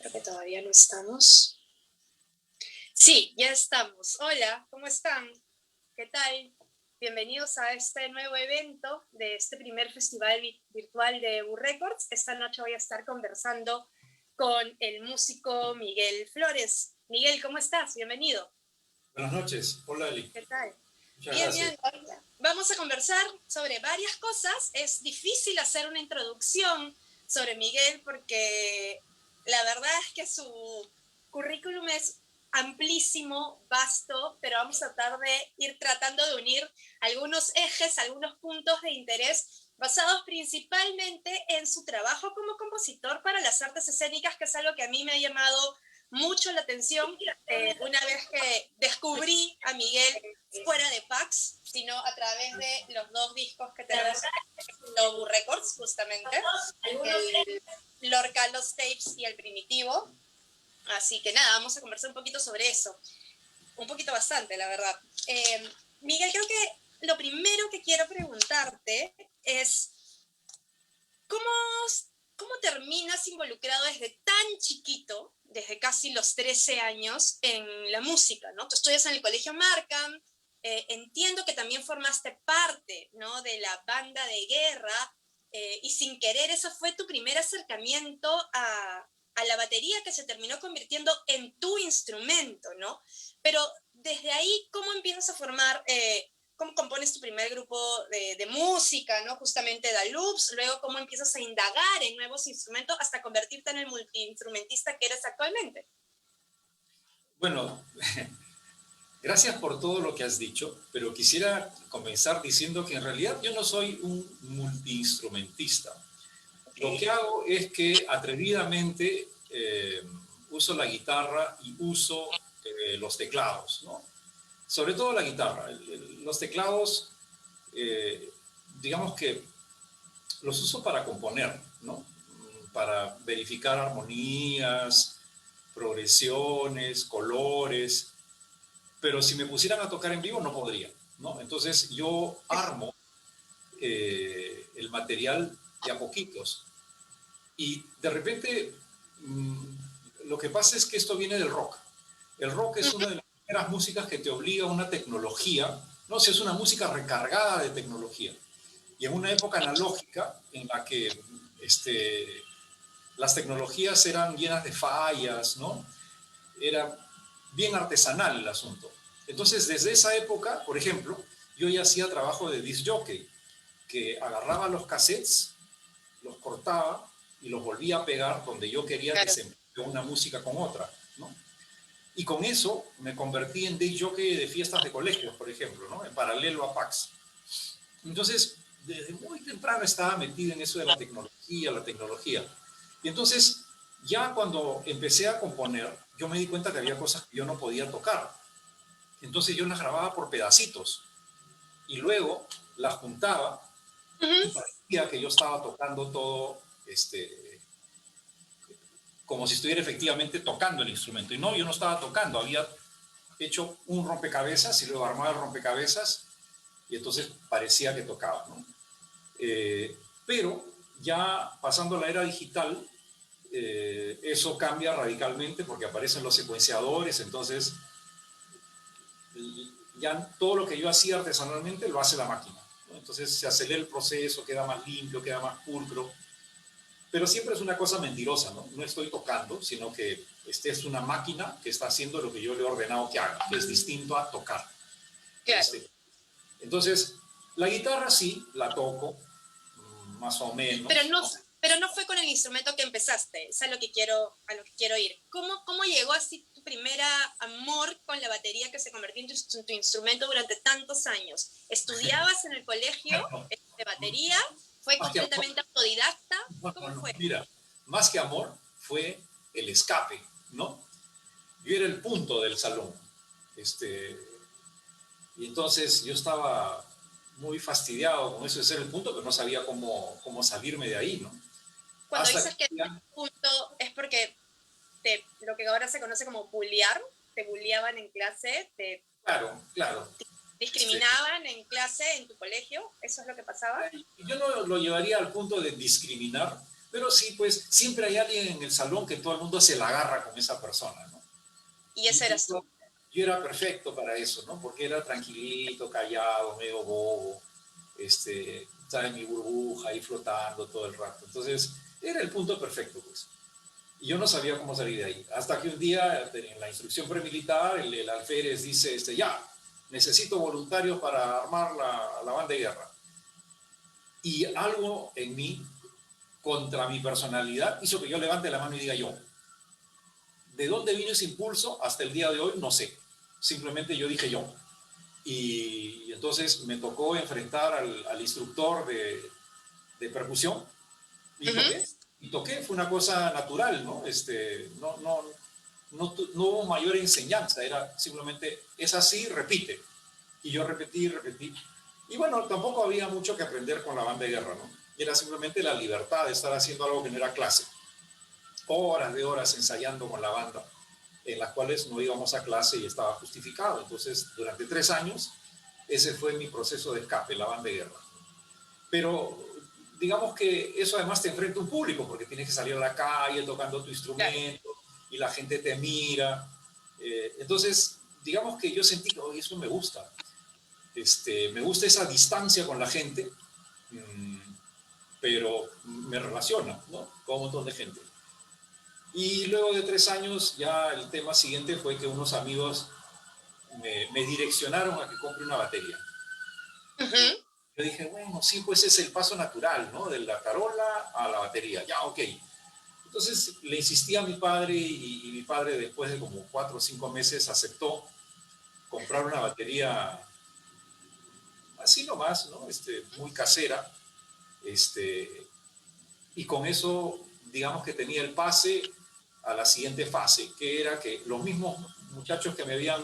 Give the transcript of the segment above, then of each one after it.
Creo que todavía no estamos. Sí, ya estamos. Hola, ¿cómo están? ¿Qué tal? Bienvenidos a este nuevo evento de este primer festival virtual de EU Records. Esta noche voy a estar conversando con el músico Miguel Flores. Miguel, ¿cómo estás? Bienvenido. Buenas noches. Hola, Ali. ¿Qué tal? Muchas Bien, gracias. bien. Hola. Vamos a conversar sobre varias cosas. Es difícil hacer una introducción sobre Miguel porque la verdad es que su currículum es amplísimo, vasto, pero vamos a tratar de ir tratando de unir algunos ejes, algunos puntos de interés basados principalmente en su trabajo como compositor para las artes escénicas, que es algo que a mí me ha llamado mucho la atención una vez que descubrí a Miguel fuera de PAX, sino a través de los dos discos que tenemos en Lobu Records, justamente, el Lorca Los Tapes y el Primitivo. Así que nada, vamos a conversar un poquito sobre eso. Un poquito bastante, la verdad. Miguel, creo que lo primero que quiero preguntarte es, ¿cómo, ¿cómo terminas involucrado desde tan chiquito, desde casi los 13 años, en la música? ¿No? Tú estudias en el Colegio Markham, entiendo que también formaste parte, ¿no?, de la banda de guerra, y sin querer eso fue tu primer acercamiento a la batería, que se terminó convirtiendo en tu instrumento, ¿no? Pero desde ahí, ¿cómo empiezas a formar cómo compones tu primer grupo de música, ¿no? Justamente da loops, luego cómo empiezas a indagar en nuevos instrumentos hasta convertirte en el multiinstrumentista que eres actualmente? Bueno, gracias por todo lo que has dicho, pero quisiera comenzar diciendo que en realidad yo no soy un multiinstrumentista. Ok. Lo que hago es que atrevidamente uso la guitarra y uso los teclados, ¿no? Sobre todo la guitarra. Los teclados, eh, digamos que los uso para componer, ¿no? Para verificar armonías, progresiones, colores, pero si me pusieran a tocar en vivo no podría, ¿no? Entonces yo armo el material de a poquitos y de repente lo que pasa es que esto viene del rock. El rock es una de las primeras músicas que te obliga a una tecnología, no sé, es una música recargada de tecnología. Y en una época analógica en la que las tecnologías eran llenas de fallas, ¿no? Era bien artesanal el asunto. Entonces, desde esa época, por ejemplo, yo ya hacía trabajo de disc jockey, que agarraba los cassettes, los cortaba y los volvía a pegar donde yo quería que Claro. se mezclara una música con otra, ¿no? Y con eso me convertí en disc jockey de fiestas de colegios, por ejemplo, ¿no? En paralelo a PAX. Entonces, desde muy temprano estaba metido en eso de la tecnología. Y entonces, ya cuando empecé a componer, yo me di cuenta que había cosas que yo no podía tocar. Entonces yo las grababa por pedacitos y luego las juntaba y Ujú. parecía que yo estaba tocando todo como si estuviera efectivamente tocando el instrumento. Y no, yo no estaba tocando, había hecho un rompecabezas y luego armaba el rompecabezas y entonces parecía que tocaba, ¿no? Pero ya pasando a la era digital, eso cambia radicalmente porque aparecen los secuenciadores, entonces ya todo lo que yo hacía artesanalmente lo hace la máquina, ¿no? Entonces se acelera el proceso, queda más limpio, queda más pulcro, pero siempre es una cosa mentirosa, ¿no? No estoy tocando, sino que es una máquina que está haciendo lo que yo le he ordenado que haga, que es distinto a tocar. Claro. Este, entonces, la guitarra sí, la toco, más o Pero menos, no, ¿no? pero no fue con el instrumento que empezaste, es a lo que quiero ir. ¿Cómo llegó así tu primera amor con la batería, que se convirtió en tu instrumento durante tantos años? ¿Estudiabas en el colegio de batería? ¿Fue Más que amor, completamente autodidacta? no, ¿Cómo no, fue? mira, más que amor fue el escape, ¿no? Yo era el punto del salón. Este, y entonces yo estaba muy fastidiado con eso de ser el punto, pero no sabía cómo salirme de ahí, ¿no? Cuando Hasta dices que que este ya, punto es porque lo que ahora se conoce como bullear, te bulleaban en clase, te claro, claro. Este, discriminaban en clase, en tu colegio, ¿eso es lo que pasaba? yo no lo llevaría al punto de discriminar, Pero sí, pues siempre hay alguien en el salón que todo el mundo se la agarra con esa persona, ¿no? Y ese Y eras tú. yo era perfecto para eso, ¿no? Porque era tranquilito, callado, medio bobo, estaba en mi burbuja ahí flotando todo el rato. Entonces, era el punto perfecto, pues. Y yo no sabía cómo salir de ahí. Hasta que un día, en la instrucción premilitar, el alférez dice, ya, necesito voluntarios para armar la banda de guerra. Y algo en mí, contra mi personalidad, hizo que yo levante la mano y diga yo. ¿De dónde vino ese impulso? Hasta el día de hoy no sé. Simplemente yo dije yo. Y entonces me tocó enfrentar al instructor de percusión y Ujú. toqué. Y toqué, fue una cosa natural, ¿no? No hubo mayor enseñanza, era simplemente, es así, repite. Y yo repetí, repetí. Y bueno, tampoco había mucho que aprender con la banda de guerra, ¿no? Era simplemente la libertad de estar haciendo algo que no era clase. Horas de horas ensayando con la banda, en las cuales no íbamos a clase y estaba justificado. Entonces, durante 3 años, ese fue mi proceso de escape, la banda de guerra. Pero digamos que eso además te enfrenta a un público, porque tienes que salir a la calle tocando tu Claro. instrumento y la gente te mira. Entonces, digamos que yo sentí que oh, eso me gusta. Me gusta esa distancia con la gente, mmm, pero me relaciona, ¿no? Con un montón de gente. Y luego de 3 años, ya el tema siguiente fue que unos amigos me direccionaron a que compre una batería. Y Ujú. yo dije, bueno, sí, pues es el paso natural, ¿no? De la tarola a la batería. Ya, ok. Entonces le insistí a mi padre y mi padre después de como 4 o 5 meses aceptó comprar una batería así nomás, ¿no? Muy casera. Este, y con eso, digamos que tenía el pase a la siguiente fase, que era que los mismos muchachos que me habían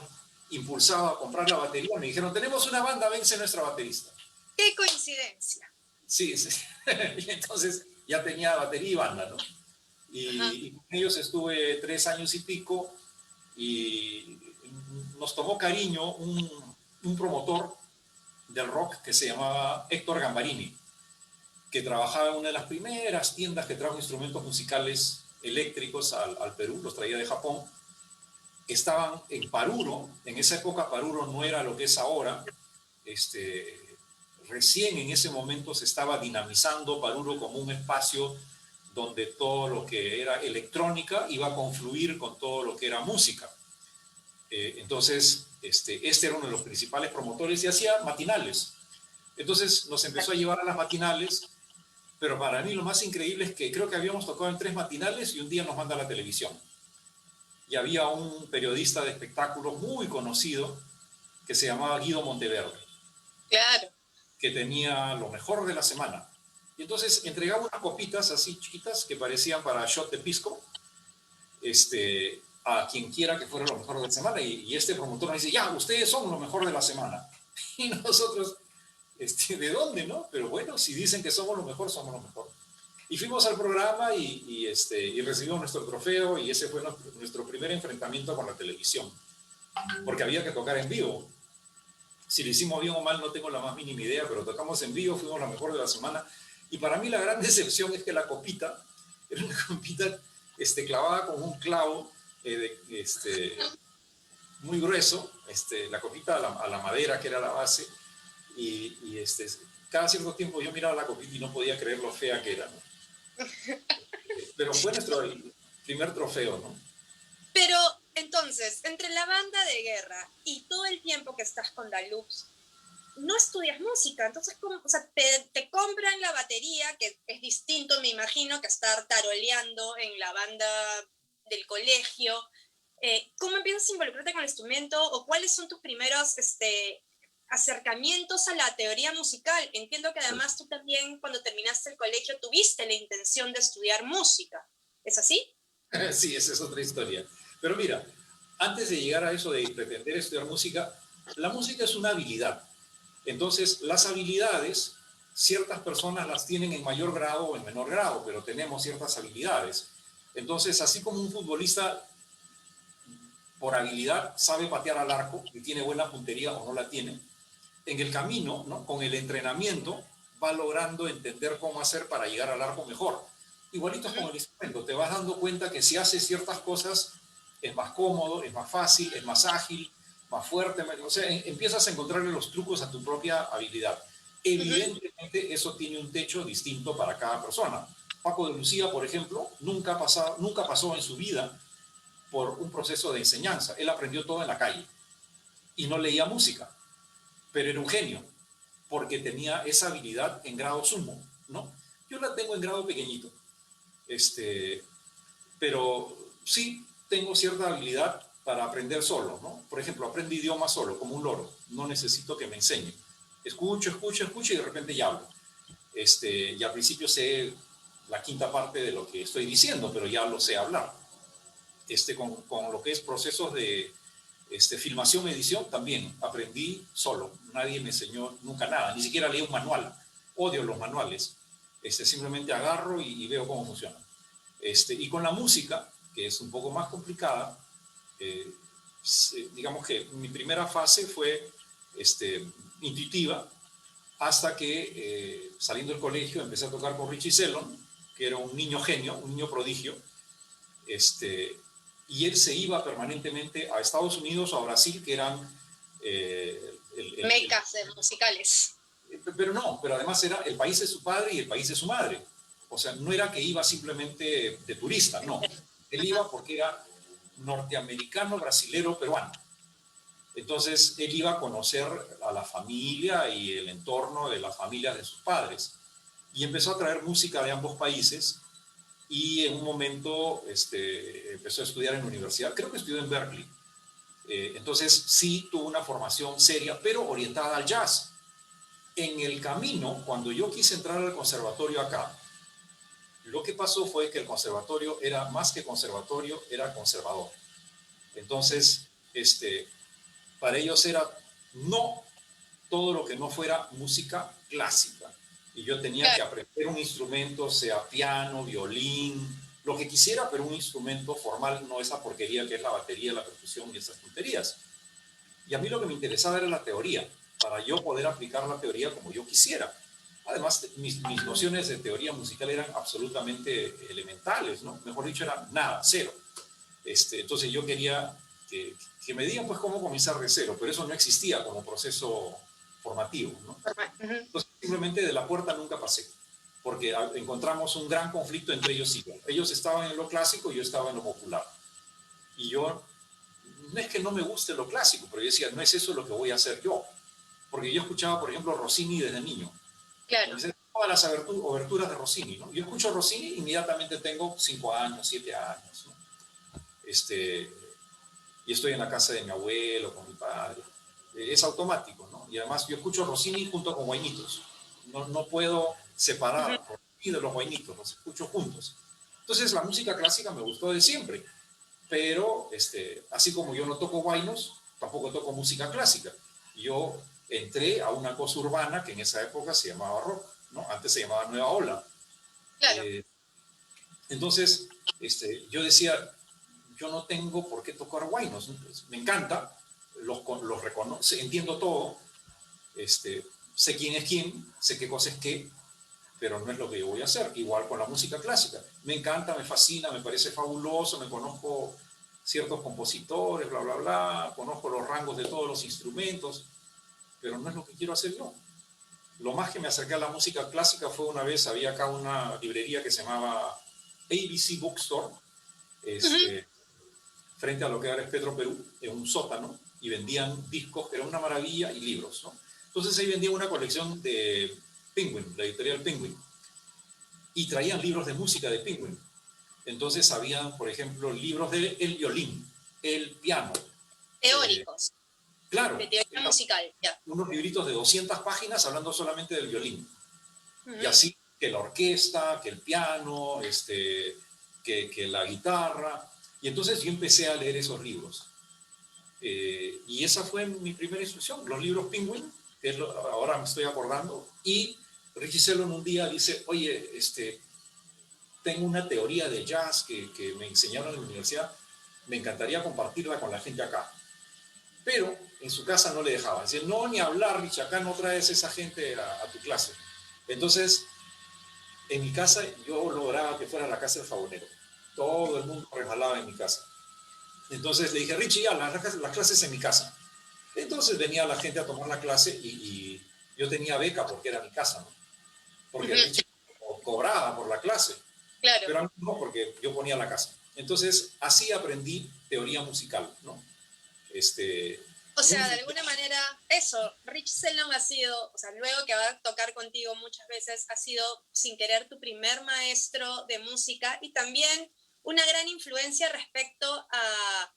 impulsado a comprar la batería me dijeron, tenemos una banda, vence nuestra baterista. Qué coincidencia. Sí, sí. Y entonces ya tenía batería y banda, ¿no? Ajá. Y con ellos estuve 3 años y pico y nos tomó cariño un promotor del rock que se llamaba Héctor Gambarini, que trabajaba en una de las primeras tiendas que trajo instrumentos musicales eléctricos al Perú, los traía de Japón. Estaban en Paruro, en esa época Paruro no era lo que es ahora, este, recién en ese momento se estaba dinamizando Paruro como un espacio donde todo lo que era electrónica iba a confluir con todo lo que era música. Entonces, este era uno de los principales promotores y hacía matinales. Entonces nos empezó a llevar a las matinales, pero para mí lo más increíble es que creo que habíamos tocado en 3 matinales y un día nos manda a la televisión. Y había un periodista de espectáculos muy conocido que se llamaba Guido Monteverde, Claro. que tenía lo mejor de la semana. Y entonces entregaba unas copitas así chiquitas que parecían para shot de pisco, a quien quiera que fuera lo mejor de la semana. Y este promotor nos dice, ya, ustedes son lo mejor de la semana. Y nosotros, ¿de dónde, no? Pero bueno, si dicen que somos lo mejor, somos lo mejor. Y fuimos al programa y recibimos nuestro trofeo y ese fue nuestro primer enfrentamiento con la televisión, porque había que tocar en vivo. Si lo hicimos bien o mal no tengo la más mínima idea, pero tocamos en vivo, fuimos la mejor de la semana. Y para mí la gran decepción es que la copita era una copita clavada con un clavo muy grueso, la copita a la madera que era la base, cada cierto tiempo yo miraba la copita y no podía creer lo fea que era, ¿no? Pero fue nuestro primer trofeo, ¿no? Pero entonces, entre la banda de guerra y todo el tiempo que estás con la Luz, no estudias música. Entonces, ¿cómo? O sea, te compran la batería, que es distinto, me imagino, que estar taroleando en la banda del colegio. ¿Cómo empiezas a involucrarte con el instrumento o cuáles son tus primeros acercamientos a la teoría musical? Entiendo que además tú también, cuando terminaste el colegio, tuviste la intención de estudiar música. ¿Es así? Sí, esa es otra historia. Pero mira, antes de llegar a eso de pretender estudiar música, la música es una habilidad. Entonces, las habilidades, ciertas personas las tienen en mayor grado o en menor grado, pero tenemos ciertas habilidades. Entonces, así como un futbolista por habilidad sabe patear al arco y tiene buena puntería o no la tiene, en el camino, ¿no? Con el entrenamiento, va logrando entender cómo hacer para llegar al arco mejor. igualito es con el instrumento. Te vas dando cuenta que si haces ciertas cosas es más cómodo, es más fácil, es más ágil, más fuerte. O sea, empiezas a encontrarle los trucos a tu propia habilidad. Evidentemente, eso tiene un techo distinto para cada persona. Paco de Lucía, por ejemplo, nunca pasó en su vida por un proceso de enseñanza. Él aprendió todo en la calle y no leía música, pero era un genio porque tenía esa habilidad en grado sumo, ¿no? Yo la tengo en grado pequeñito, este, pero sí tengo cierta habilidad para aprender solo, ¿no? Por ejemplo, aprendo idiomas solo, como un loro. No necesito que me enseñe. Escucho, escucho, escucho y de repente ya hablo. Y al principio sé la quinta parte de lo que estoy diciendo, pero ya lo sé hablar. Con lo que es procesos de filmación, edición, también aprendí solo. Nadie me enseñó nunca nada, ni siquiera leí un manual. Odio los manuales. Simplemente agarro y veo cómo funciona. Y con la música, que es un poco más complicada, digamos que mi primera fase fue intuitiva, hasta que saliendo del colegio empecé a tocar con Richie Sellon, que era un niño genio, un niño prodigio, y él se iba permanentemente a Estados Unidos o a Brasil, que eran mecas musicales. Pero además era el país de su padre y el país de su madre. O sea, no era que iba simplemente de turista, no. Él iba porque era norteamericano, brasilero, peruano. Entonces, él iba a conocer a la familia y el entorno de las familias de sus padres. Y empezó a traer música de ambos países y en un momento empezó a estudiar en la universidad, creo que estudió en Berkeley. Entonces, sí tuvo una formación seria, pero orientada al jazz. En el camino, cuando yo quise entrar al conservatorio acá, lo que pasó fue que el conservatorio era más que conservatorio, era conservador. Entonces, para ellos era no todo lo que no fuera música clásica. Y yo tenía que aprender un instrumento, sea piano, violín, lo que quisiera, pero un instrumento formal, no esa porquería que es la batería, la percusión y esas tonterías. Y a mí lo que me interesaba era la teoría, para yo poder aplicar la teoría como yo quisiera. Además, mis nociones de teoría musical eran absolutamente elementales, ¿no? Mejor dicho, era nada, cero. Entonces yo quería que me digan pues cómo comenzar de cero, pero eso no existía como proceso formativo, ¿no? Entonces simplemente de la puerta nunca pasé, porque encontramos un gran conflicto entre ellos y yo. Ellos estaban en lo clásico y yo estaba en lo popular. Y yo, no es que no me guste lo clásico, pero yo decía, no es eso lo que voy a hacer yo. Porque yo escuchaba, por ejemplo, Rossini desde niño. Claro. Todas las oberturas de Rossini, ¿no? Yo escucho Rossini, inmediatamente tengo 5 años, 7 años, ¿no? Y estoy en la casa de mi abuelo, con mi padre. Es automático, ¿no? Y además yo escucho Rossini junto con Guainitos. No puedo separar Rossini de los Guainitos, los escucho juntos. Entonces la música clásica me gustó de siempre, pero así como yo no toco guainos, tampoco toco música clásica. Yo entré a una cosa urbana que en esa época se llamaba rock, ¿no? Antes se llamaba Nueva Ola. Claro. Entonces, yo decía, yo no tengo por qué tocar guainos. Me encanta, los reconozco, entiendo todo, sé quién es quién, sé qué cosa es qué, pero no es lo que yo voy a hacer. Igual con la música clásica. Me encanta, me fascina, me parece fabuloso, me conozco ciertos compositores, bla, bla, bla, conozco los rangos de todos los instrumentos, pero no es lo que quiero hacer yo. Lo más que me acerqué a la música clásica fue una vez, había acá una librería que se llamaba ABC Bookstore, frente a lo que ahora es Petro Perú, en un sótano, y vendían discos, que era una maravilla, y libros, ¿no? Entonces ahí vendían una colección de Penguin, la editorial Penguin, y traían libros de música de Penguin. Entonces habían, por ejemplo, libros de el violín, el piano. Teóricos. Claro. De teoría musical, ya. Unos libritos de 200 páginas hablando solamente del violín. Y así que la orquesta, que el piano, que la guitarra. Y entonces yo empecé a leer esos libros. Y esa fue mi primera instrucción, los libros Penguin, que es ahora me estoy acordando. Y Richie Sellon un día dice, oye, tengo una teoría de jazz que me enseñaron en la universidad, me encantaría compartirla con la gente acá. Pero en su casa no le dejaban. Decían, no, ni hablar, Rich, acá no traes esa gente a tu clase. Entonces, En mi casa yo lograba que fuera la casa del fabonero. Todo el mundo resbalaba en mi casa. Entonces le dije, Richie, ya, las clases en mi casa. Entonces venía la gente a tomar la clase y yo tenía beca porque era mi casa, ¿no? Porque Richie cobraba por la clase, Claro. pero a mí no, porque yo ponía la casa. Entonces, así aprendí teoría musical, ¿no? Este, O muy, sea, de alguna manera, eso, Rich Sellon ha sido, o sea, luego que va a tocar contigo muchas veces, ha sido sin querer tu primer maestro de música y también una gran influencia respecto a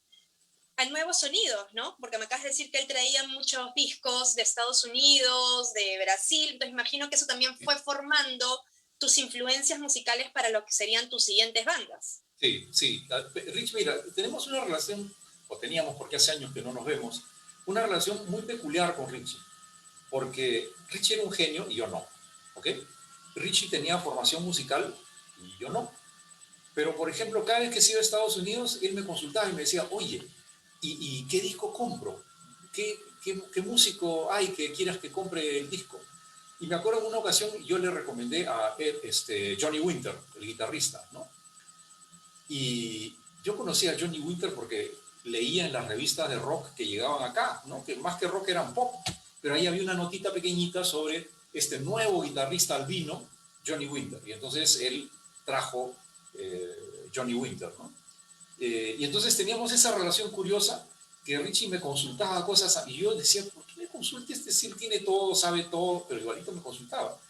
nuevos sonidos, ¿no? Porque me acabas de decir que él traía muchos discos de Estados Unidos, de Brasil, entonces imagino que eso también fue formando tus influencias musicales para lo que serían tus siguientes bandas. sí, sí. Rich, mira, tenemos una relación, o teníamos porque hace años que no nos vemos, una relación muy peculiar con Richie, porque Richie era un genio y yo no, ¿ok? Richie tenía formación musical y yo no. Pero, por ejemplo, cada vez que se iba a Estados Unidos, él me consultaba y me decía, oye, ¿y qué disco compro? ¿Qué músico hay que quieras que compre el disco? Y me acuerdo en una ocasión yo le recomendé a él, Johnny Winter, el guitarrista, ¿no? Y yo conocí a Johnny Winter porque leía en las revistas de rock que llegaban acá, ¿no? Que más que rock eran pop, pero ahí había una notita pequeñita sobre este nuevo guitarrista albino, Johnny Winter. Y entonces él trajo Johnny Winter, ¿no? Y entonces teníamos esa relación curiosa que Richie me consultaba cosas y yo decía, ¿por qué me consulta este? Si él tiene todo, sabe todo, pero igualito me consultaba.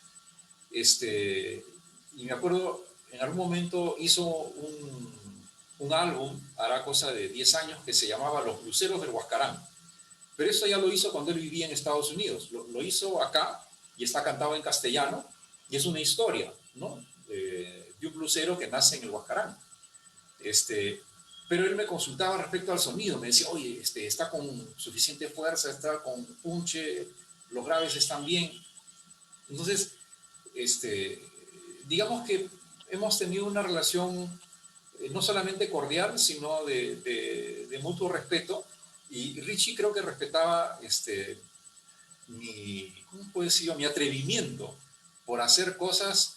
Y me acuerdo, en algún momento hizo un álbum, hará cosa de 10 años, que se llamaba Los Bluseros del Huascarán. Pero eso ya lo hizo cuando él vivía en Estados Unidos. Lo hizo acá y está cantado en castellano y es una historia, ¿no? De un blusero que nace en el Huascarán. Este, pero él me consultaba respecto al sonido, me decía, oye, está con suficiente fuerza, está con punche, los graves están bien. Entonces, este, digamos que hemos tenido una relación no solamente cordial, sino de mutuo respeto. Y Richie creo que respetaba ¿cómo puedo decir yo? Mi atrevimiento por hacer cosas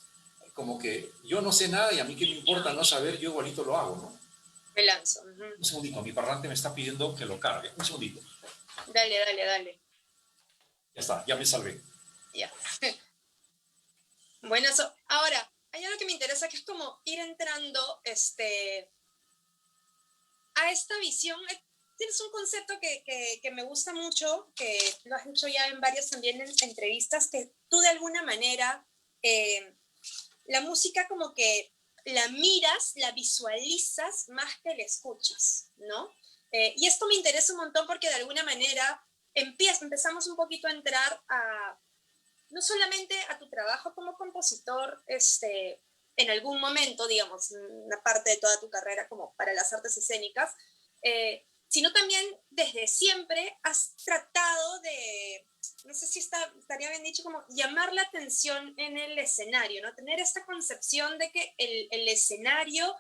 como que yo no sé nada y a mí que me importa no saber, yo igualito lo hago, ¿no? Me lanzo. Un segundito, mi parlante me está pidiendo que lo cargue. Un segundito. Dale, dale, dale. Ya está, ya me salvé. Ya. Bueno, ahora, hay algo que me interesa que es como ir entrando a esta visión. Tienes un concepto que me gusta mucho, que lo has hecho ya en varias también entrevistas, que tú de alguna manera la música como que la miras, la visualizas más que la escuchas, ¿no? Y esto me interesa un montón porque de alguna manera empezamos un poquito a entrar a no solamente a tu trabajo como compositor, en algún momento, digamos, una parte de toda tu carrera como para las artes escénicas, sino también desde siempre has tratado de, no sé si estaría bien dicho, como llamar la atención en el escenario, ¿no? Tener esta concepción de que el escenario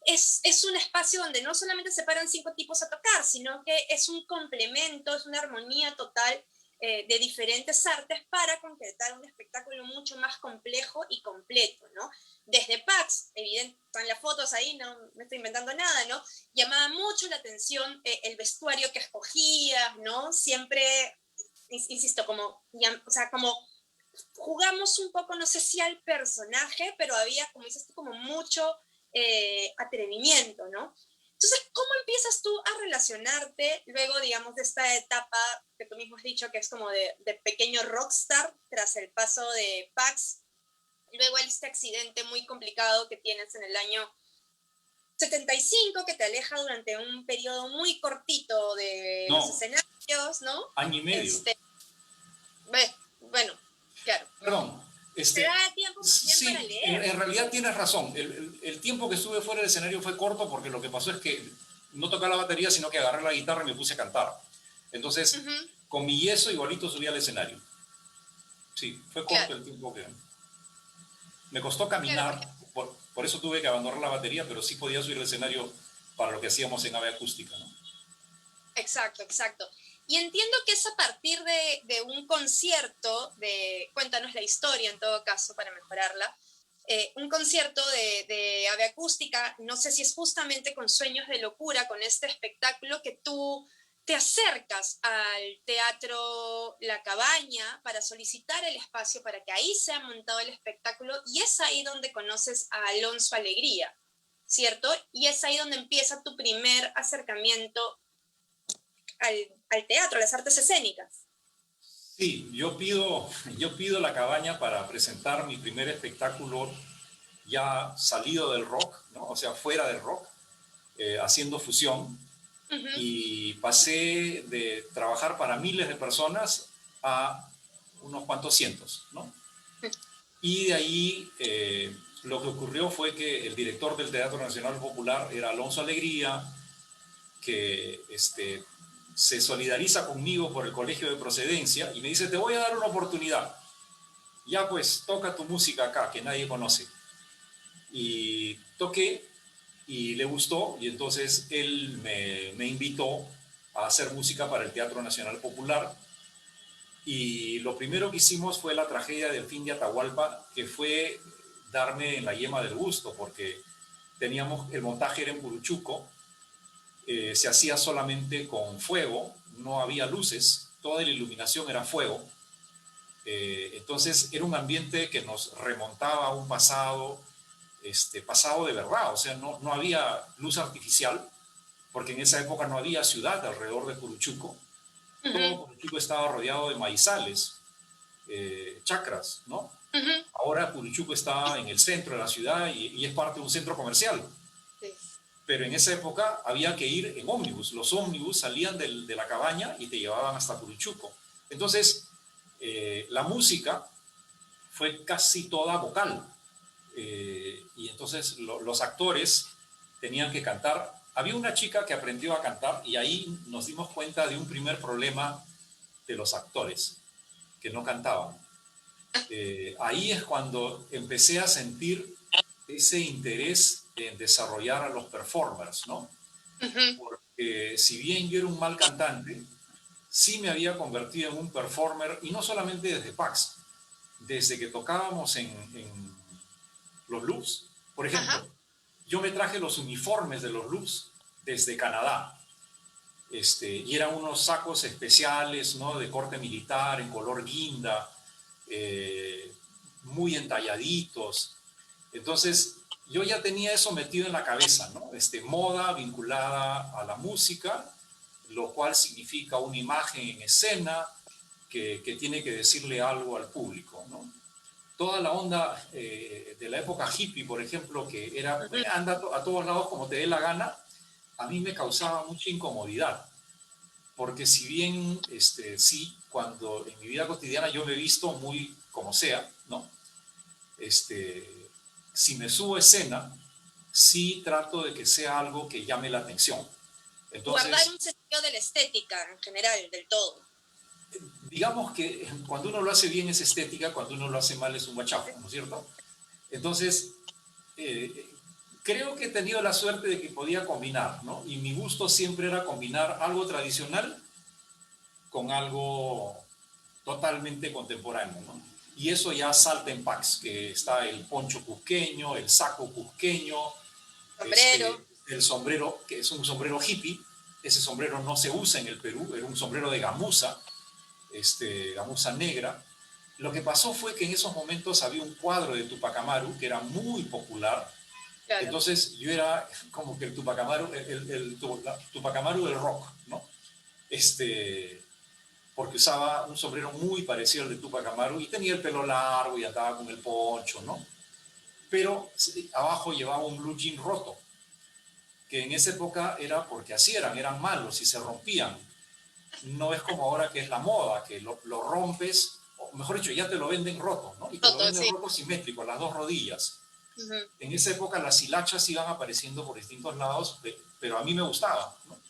es un espacio donde no solamente se paran 5 tipos a tocar, sino que es un complemento, es una armonía total de diferentes artes para concretar un espectáculo mucho más complejo y completo, ¿no? Desde Pax, evidente, están las fotos ahí, no me estoy inventando nada, ¿no? Llamaba mucho la atención el vestuario que escogías, ¿no? Siempre, insisto, como, o sea, como jugamos un poco, no sé si al personaje, pero había, como dices tú, como mucho atrevimiento, ¿no? Entonces, ¿cómo empiezas tú a relacionarte luego, digamos, de esta etapa que tú mismo has dicho que es como de pequeño rockstar tras el paso de Pax, luego este accidente muy complicado que tienes en el año 75 que te aleja durante un periodo muy cortito de los No, escenarios, ¿no? año y medio. Bueno, claro. Perdón. Te da tiempo más bien para Sí, leer. en realidad tienes razón. El tiempo que estuve fuera del escenario fue corto porque lo que pasó es que no tocaba la batería, sino que agarré la guitarra y me puse a cantar. Entonces, con mi yeso igualito subí al escenario. Sí, fue corto Claro, el tiempo que... Me costó claro, caminar, porque por eso tuve que abandonar la batería, pero sí podía subir al escenario para lo que hacíamos en ave acústica, ¿no? exacto, exacto. Y entiendo que es a partir de un concierto, cuéntanos la historia en todo caso para mejorarla, un concierto de ave acústica, no sé si es justamente con Sueños de Locura, con este espectáculo que tú te acercas al Teatro La Cabaña para solicitar el espacio para que ahí sea montado el espectáculo y es ahí donde conoces a Alonso Alegría, ¿cierto? Y es ahí donde empieza tu primer acercamiento al teatro, a las artes escénicas. Sí, yo pido la cabaña para presentar mi primer espectáculo ya salido del rock, ¿no? O sea, fuera del rock, haciendo fusión. Uh-huh. Y pasé de trabajar para miles de personas a unos cuantos cientos, ¿no? Y de ahí lo que ocurrió fue que el director del Teatro Nacional Popular era Alonso Alegría, que se solidariza conmigo por el colegio de procedencia y me dice, te voy a dar una oportunidad. Ya pues, toca tu música acá, que nadie conoce. Y toqué y le gustó y entonces él me invitó a hacer música para el Teatro Nacional Popular y lo primero que hicimos fue la tragedia del fin de Atahualpa, que fue darme en la yema del gusto, porque teníamos, el montaje era en Puruchuco, se hacía solamente con fuego, no había luces, toda la iluminación era fuego, entonces era un ambiente que nos remontaba a un pasado, pasado de verdad, o sea, no había luz artificial, porque en esa época no había ciudad alrededor de Puruchuco, Uh-huh. todo Puruchuco estaba rodeado de maizales, chacras, ¿no? Uh-huh. Ahora Puruchuco está en el centro de la ciudad y es parte de un centro comercial. Sí. Pero en esa época había que ir en ómnibus. Los ómnibus salían de la cabaña y te llevaban hasta Puruchuco. Entonces, la música fue casi toda vocal. Y entonces los actores tenían que cantar. Había una chica que aprendió a cantar y ahí nos dimos cuenta de un primer problema de los actores, que no cantaban. Ahí es cuando empecé a sentir ese interés en desarrollar a los performers, ¿no? Uh-huh. Porque si bien yo era un mal cantante, sí me había convertido en un performer, y no solamente desde Pax, desde que tocábamos en los loops. Por Ajá. ejemplo, yo me traje los uniformes de los loops desde Canadá, y eran unos sacos especiales, ¿no? De corte militar, en color guinda, eh, muy entalladitos. Entonces, yo ya tenía eso metido en la cabeza, ¿no? Moda vinculada a la música, lo cual significa una imagen en escena que tiene que decirle algo al público, ¿no? Toda la onda de la época hippie, por ejemplo, que era Uh-huh. anda a todos lados como te dé la gana, a mí me causaba mucha incomodidad, porque si bien sí, cuando en mi vida cotidiana yo me he visto muy como sea, ¿no? este, si me subo a escena, sí trato de que sea algo que llame la atención. Guardar Entonces, un sentido de la estética en general, del todo. digamos que cuando uno lo hace bien es estética, cuando uno lo hace mal es un guachafo, ¿no es cierto? Entonces, eh, creo que he tenido la suerte de que podía combinar, ¿no? Y mi gusto siempre era combinar algo tradicional con algo totalmente contemporáneo, ¿no? Y eso ya salta en packs, que está el poncho cusqueño, el saco cusqueño, Sombrero. el sombrero, que es un sombrero hippie. Ese sombrero no se usa en el Perú, era un sombrero de gamuza, gamuza negra. Lo que pasó fue que en esos momentos había un cuadro de Tupac Amaru que era muy popular. Claro. Entonces yo era como que el Tupac Amaru, Tupac Amaru del rock, ¿no? Porque usaba un sombrero muy parecido al de Tupac Amaru y tenía el pelo largo y andaba con el poncho, ¿no? Pero abajo llevaba un blue jean roto, que en esa época era porque así eran malos y se rompían. No es como ahora que es la moda, que lo rompes, o mejor dicho, ya te lo venden roto, ¿no? Y te lo Todo, venden sí. roto simétrico, las dos rodillas. Uh-huh. En esa época las hilachas iban apareciendo por distintos lados, pero a mí me gustaba, ¿no?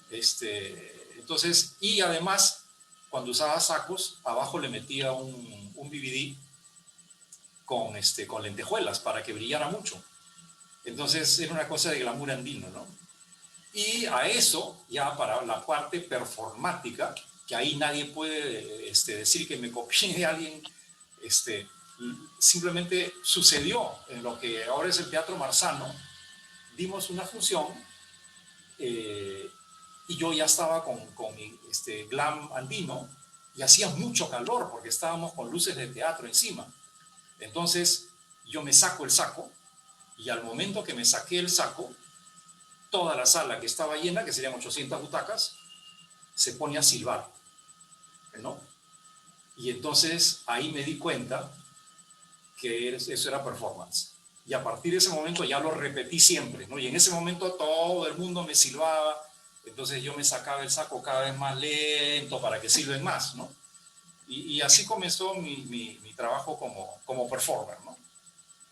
Entonces, y además, cuando usaba sacos, abajo le metía un BBD con lentejuelas para que brillara mucho. Entonces, era una cosa de glamour andino, ¿no? Y a eso, ya para la parte performática, que ahí nadie puede decir que me copié de alguien, simplemente sucedió en lo que ahora es el Teatro Marzano. Dimos una función y yo ya estaba con mi glam andino y hacía mucho calor porque estábamos con luces de teatro encima. Entonces yo me saco el saco y al momento que me saqué el saco, toda la sala que estaba llena, que serían 800 butacas, se pone a silbar, ¿no? Y entonces ahí me di cuenta que eso era performance. Y a partir de ese momento ya lo repetí siempre, ¿no? Y en ese momento todo el mundo me silbaba, entonces yo me sacaba el saco cada vez más lento para que silben más, ¿no? Y así comenzó mi trabajo como performer, ¿no?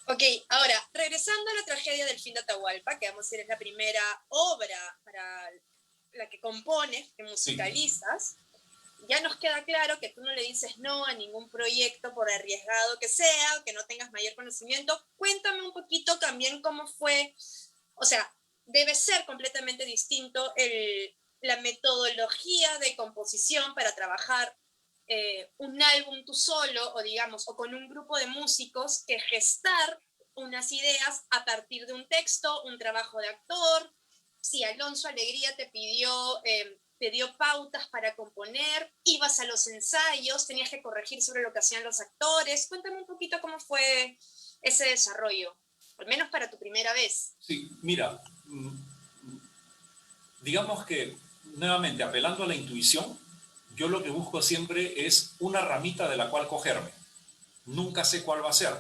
Ok, ahora, regresando a la tragedia del fin de Atahualpa, que vamos a decir es la primera obra para la que compones, que musicalizas, sí. Ya nos queda claro que tú no le dices no a ningún proyecto por arriesgado que sea, o que no tengas mayor conocimiento. Cuéntame un poquito también cómo fue, o sea, debe ser completamente distinto la metodología de composición para trabajar un álbum tú solo, o digamos, o con un grupo de músicos, que gestar unas ideas a partir de un texto, un trabajo de actor. Si Alonso Alegría te dio pautas para componer, ibas a los ensayos, tenías que corregir sobre lo que hacían los actores. Cuéntame un poquito cómo fue ese desarrollo, al menos para tu primera vez. Sí, mira, digamos que, nuevamente, apelando a la intuición, yo lo que busco siempre es una ramita de la cual cogerme. Nunca sé cuál va a ser.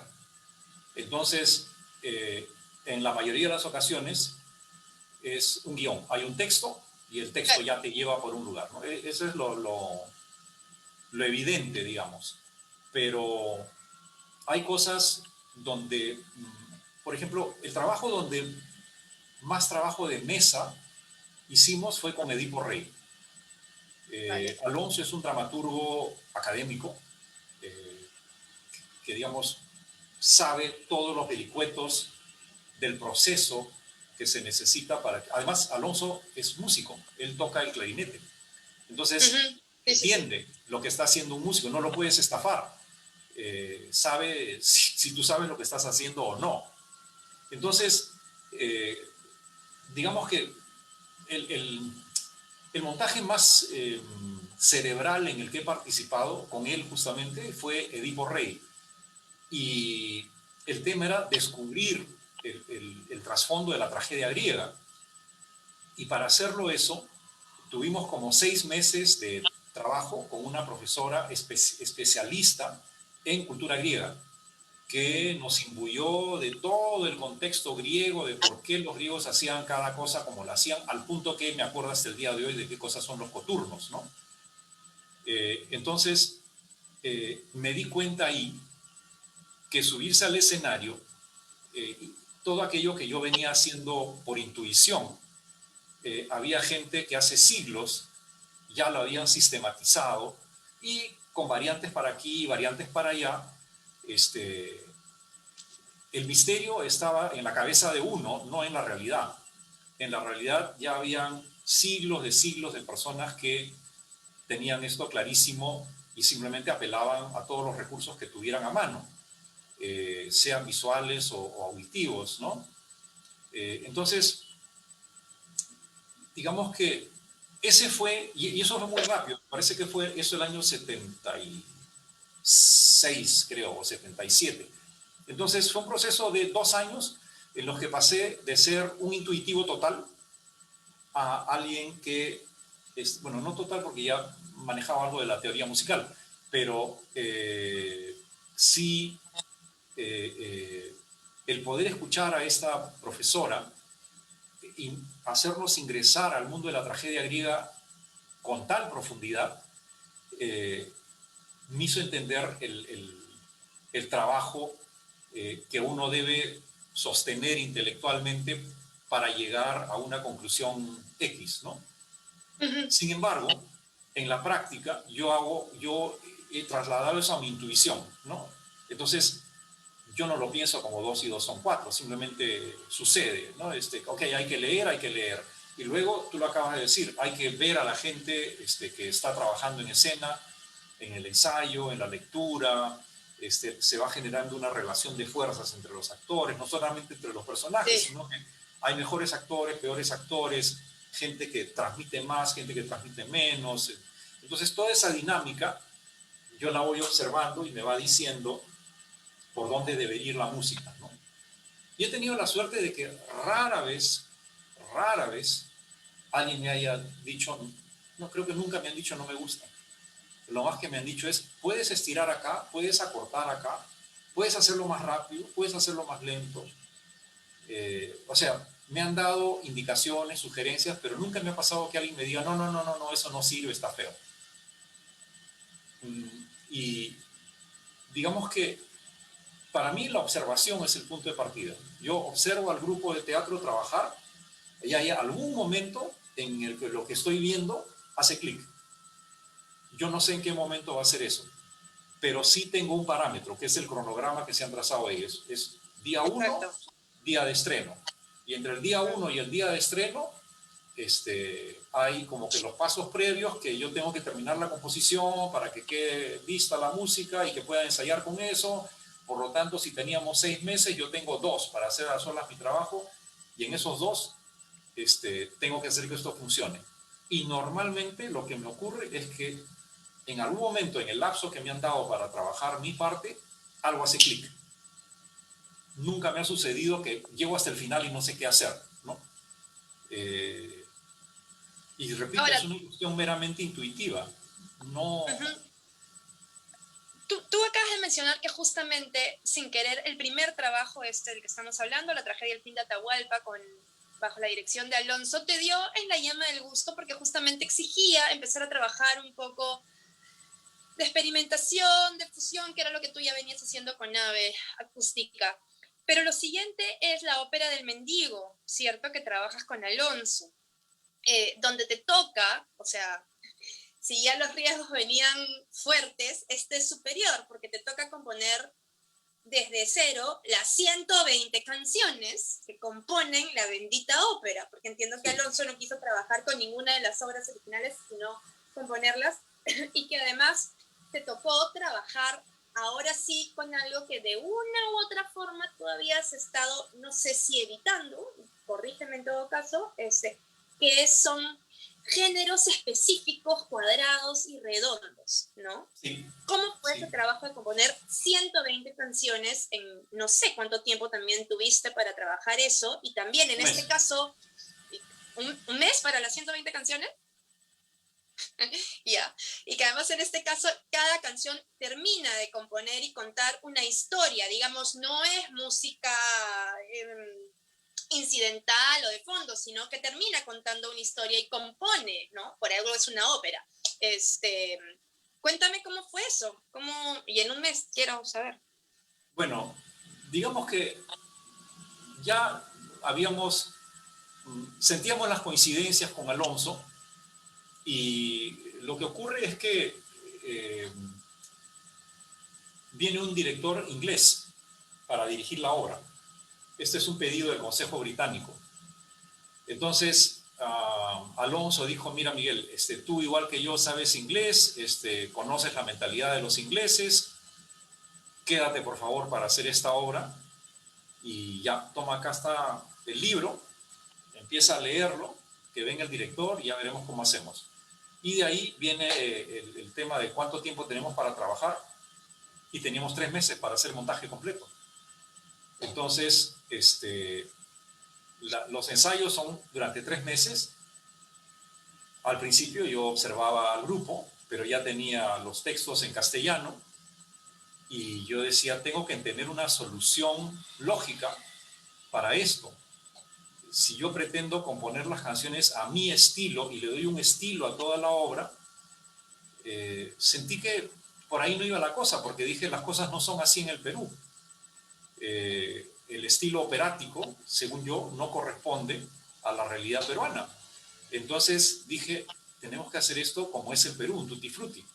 Entonces, en la mayoría de las ocasiones, es un guión. Hay un texto y el texto ya te lleva por un lugar, ¿no? Eso es lo evidente, digamos. Pero hay cosas donde, por ejemplo, el trabajo donde más trabajo de mesa hicimos fue con Edipo Rey. Alonso es un dramaturgo académico que, digamos, sabe todos los vericuetos del proceso que se necesita para... Además, Alonso es músico, él toca el clarinete. Entonces, entiende lo que está haciendo un músico, no lo puedes estafar. Sabe si tú sabes lo que estás haciendo o no. Entonces, digamos que el montaje más cerebral en el que he participado con él justamente fue Edipo Rey. Y el tema era descubrir el trasfondo de la tragedia griega. Y para hacerlo eso, tuvimos como 6 meses de trabajo con una profesora especialista en cultura griega, que nos imbuyó de todo el contexto griego, de por qué los griegos hacían cada cosa como la hacían, al punto que me acuerdo hasta el día de hoy de qué cosas son los coturnos, ¿no? Entonces, me di cuenta ahí que subirse al escenario, todo aquello que yo venía haciendo por intuición, había gente que hace siglos ya lo habían sistematizado y con variantes para aquí y variantes para allá, el misterio estaba en la cabeza de uno, no en la realidad. En la realidad ya habían siglos de personas que tenían esto clarísimo y simplemente apelaban a todos los recursos que tuvieran a mano, sean visuales o auditivos, ¿no? Entonces, digamos que ese fue, y eso fue muy rápido, parece que fue eso el año 76, creo, o 77. Entonces fue un proceso de 2 años en los que pasé de ser un intuitivo total a alguien que, bueno, no total porque ya manejaba algo de la teoría musical, pero sí el poder escuchar a esta profesora y hacernos ingresar al mundo de la tragedia griega con tal profundidad, me hizo entender el trabajo que uno debe sostener intelectualmente para llegar a una conclusión X, ¿no? Sin embargo, en la práctica, yo he trasladado eso a mi intuición, ¿no? Entonces, yo no lo pienso como 2 y 2 son 4, simplemente sucede, ¿no? Ok, hay que leer. Y luego, tú lo acabas de decir, hay que ver a la gente que está trabajando en escena, en el ensayo, en la lectura, se va generando una relación de fuerzas entre los actores, no solamente entre los personajes, Sí. sino que hay mejores actores, peores actores, gente que transmite más, gente que transmite menos. Entonces, toda esa dinámica yo la voy observando y me va diciendo por dónde debería ir la música, ¿no? Y he tenido la suerte de que rara vez, alguien me haya dicho, no, creo que nunca me han dicho no me gusta. Lo más que me han dicho es, puedes estirar acá, puedes acortar acá, puedes hacerlo más rápido, puedes hacerlo más lento. O sea, me han dado indicaciones, sugerencias, pero nunca me ha pasado que alguien me diga, no, no, no, no, no, eso no sirve, está feo. Y digamos que para mí la observación es el punto de partida. Yo observo al grupo de teatro trabajar y hay algún momento en el que lo que estoy viendo hace clic. Yo no sé en qué momento va a ser eso, pero sí tengo un parámetro, que es el cronograma que se han trazado ellos. Es día 1, Exacto. día de estreno. Y entre el día 1 y el día de estreno, hay como que los pasos previos que yo tengo que terminar la composición para que quede lista la música y que pueda ensayar con eso. Por lo tanto, si teníamos 6 meses, yo tengo 2 para hacer a solas mi trabajo y en esos 2 tengo que hacer que esto funcione. Y normalmente lo que me ocurre es que en algún momento, en el lapso que me han dado para trabajar mi parte, algo hace clic. Nunca me ha sucedido que llego hasta el final y no sé qué hacer, ¿no? Y repito, Ahora, es una cuestión meramente intuitiva. No. tú acabas de mencionar que justamente, sin querer, el primer trabajo del que estamos hablando, la tragedia del fin de Atahualpa, bajo la dirección de Alonso, te dio en la llama del gusto porque justamente exigía empezar a trabajar un poco de experimentación, de fusión, que era lo que tú ya venías haciendo con Nave Acústica. Pero lo siguiente es la ópera del Mendigo, ¿cierto? Que trabajas con Alonso, donde te toca, o sea, si ya los riesgos venían fuertes, este es superior, porque te toca componer desde cero las 120 canciones que componen la bendita ópera, porque entiendo que Alonso no quiso trabajar con ninguna de las obras originales, sino componerlas, y que además te tocó trabajar ahora sí con algo que de una u otra forma todavía has estado, no sé si evitando, corrígeme en todo caso, que son géneros específicos, cuadrados y redondos, ¿no? Sí. ¿Cómo fue Sí. ese trabajo de componer 120 canciones en no sé cuánto tiempo también tuviste para trabajar eso? Y también en este caso, ¿un mes para las 120 canciones? Ya. Y que además en este caso cada canción termina de componer y contar una historia, digamos, no es música incidental o de fondo, sino que termina contando una historia y compone, ¿no? Por algo es una ópera. Cuéntame cómo fue eso, y en un mes quiero saber. Bueno, digamos que ya sentíamos las coincidencias con Alonso y lo que ocurre es que viene un director inglés para dirigir la obra. Este es un pedido del Consejo Británico. Entonces, Alonso dijo, mira Miguel, tú igual que yo sabes inglés, conoces la mentalidad de los ingleses, quédate por favor para hacer esta obra y ya, toma, acá está el libro, empieza a leerlo, que venga el director y ya veremos cómo hacemos. Y de ahí viene el tema de cuánto tiempo tenemos para trabajar y teníamos 3 meses para hacer el montaje completo. Entonces, los ensayos son durante 3 meses. Al principio yo observaba al grupo, pero ya tenía los textos en castellano y yo decía, tengo que tener una solución lógica para esto. Si yo pretendo componer las canciones a mi estilo y le doy un estilo a toda la obra, sentí que por ahí no iba la cosa, porque dije, las cosas no son así en el Perú. El estilo operático, según yo, no corresponde a la realidad peruana. Entonces dije, tenemos que hacer esto como es el Perú, un tutti frutti.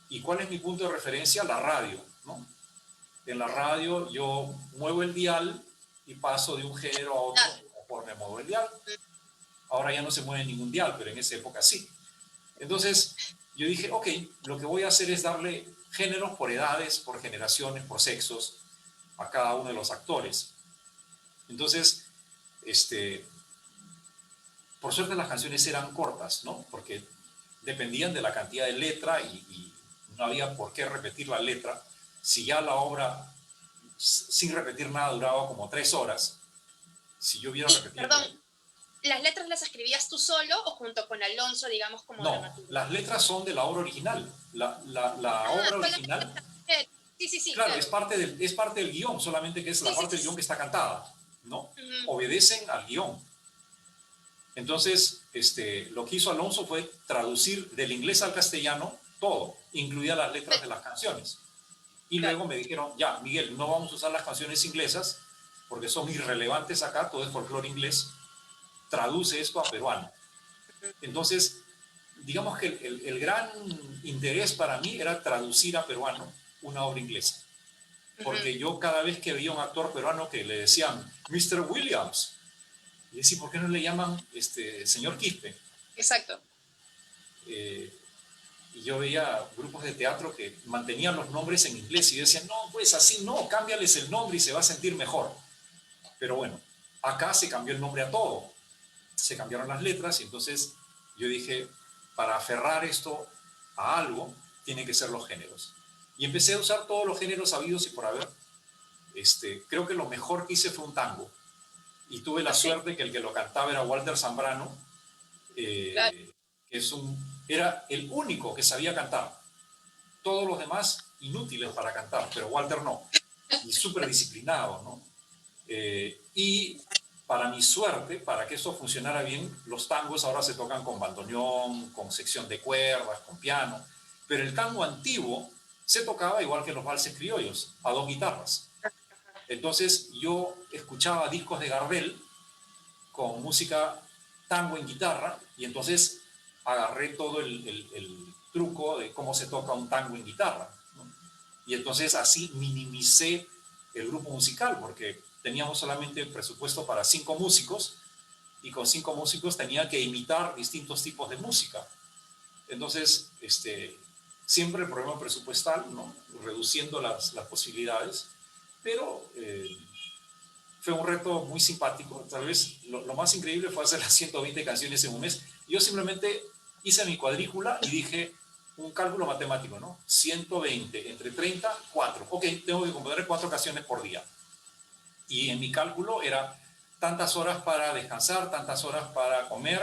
¿Y cuál es mi punto de referencia? La radio, ¿no? En la radio yo muevo el dial y paso de un género a otro conforme muevo el dial. Ahora ya no se mueve ningún dial, pero en esa época sí. Entonces, yo dije, ok, lo que voy a hacer es darle géneros por edades, por generaciones, por sexos a cada uno de los actores. Entonces, por suerte las canciones eran cortas, ¿no? Porque dependían de la cantidad de letra y no había por qué repetir la letra. Si ya la obra, sin repetir nada, duraba como 3 horas, si yo hubiera Y, repetido... perdón, ¿las letras las escribías tú solo o junto con Alonso, digamos, como No, dramaturgo? las letras son de la obra original. La Ah, obra solamente original, las sí, sí, sí, claro, claro. es parte del guión, solamente que es Sí, la sí, parte del guión sí. que está cantada, ¿no? Ujú, Obedecen al guión. Entonces, lo que hizo Alonso fue traducir del inglés al castellano todo, incluidas las letras de las canciones. Y claro. luego me dijeron, ya, Miguel, no vamos a usar las canciones inglesas porque son irrelevantes acá, todo es folclore inglés, traduce esto a peruano. Entonces, digamos que el gran interés para mí era traducir a peruano una obra inglesa. Ujú, Porque yo cada vez que veía un actor peruano que le decían Mr. Williams, y decía, ¿por qué no le llaman señor Quispe? exacto. Eh, y yo veía grupos de teatro que mantenían los nombres en inglés y decían, no, pues así no, cámbiales el nombre y se va a sentir mejor. Pero bueno, acá se cambió el nombre a todo, se cambiaron las letras y entonces yo dije, para aferrar esto a algo, tienen que ser los géneros. Y empecé a usar todos los géneros habidos y por haber. Creo que lo mejor que hice fue un tango. Y tuve la Así, suerte que el que lo cantaba era Walter Zambrano, claro. que era el único que sabía cantar. Todos los demás inútiles para cantar, pero Walter no. Y súper disciplinado, ¿no? Y para mi suerte, para que esto funcionara bien, los tangos ahora se tocan con bandoneón, con sección de cuerdas, con piano. Pero el tango antiguo se tocaba igual que los valses criollos, a 2 guitarras. Entonces yo escuchaba discos de Gardel con música tango en guitarra y entonces agarré todo el truco de cómo se toca un tango en guitarra, ¿no? Y entonces así minimicé el grupo musical porque teníamos solamente presupuesto para 5 músicos y con 5 músicos tenía que imitar distintos tipos de música. Entonces, siempre el problema presupuestal, ¿no? Reduciendo las posibilidades, pero fue un reto muy simpático. Tal vez lo más increíble fue hacer las 120 canciones en un mes. Yo simplemente hice mi cuadrícula y dije un cálculo matemático, ¿no? 120 entre 30, 4. Ok, tengo que componer 4 canciones por día. Y en mi cálculo era tantas horas para descansar, tantas horas para comer,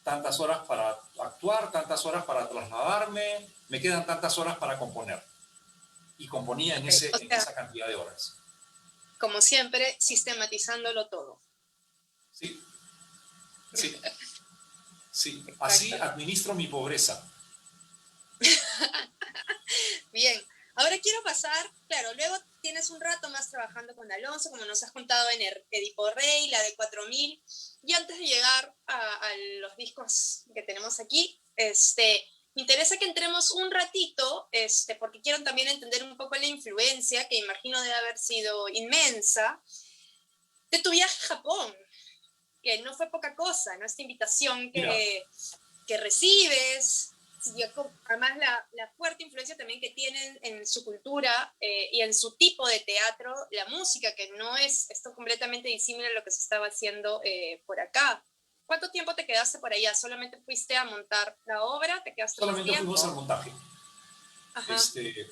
tantas horas para actuar, tantas horas para trasladarme, me quedan tantas horas para componer. Y componía en, Ok. ese, O en sea, esa cantidad de horas. como siempre, sistematizándolo todo. Sí, sí. Sí, así Exacto. administro mi pobreza. Bien. Ahora quiero pasar, claro, luego tienes un rato más trabajando con Alonso, como nos has contado en Edipo Rey, la de 4000, y antes de llegar a los discos que tenemos aquí, me interesa que entremos un ratito, porque quiero también entender un poco la influencia, que imagino debe haber sido inmensa, de tu viaje a Japón, que no fue poca cosa, ¿no? Esta invitación Mira, que recibes, además la fuerte influencia también que tienen en su cultura y en su tipo de teatro, la música, que no es esto completamente disímil a lo que se estaba haciendo por acá. ¿Cuánto tiempo te quedaste por allá? ¿Solamente fuiste a montar la obra? ¿Te quedaste más solamente fuimos al tiempo? montaje. Ajá. Este,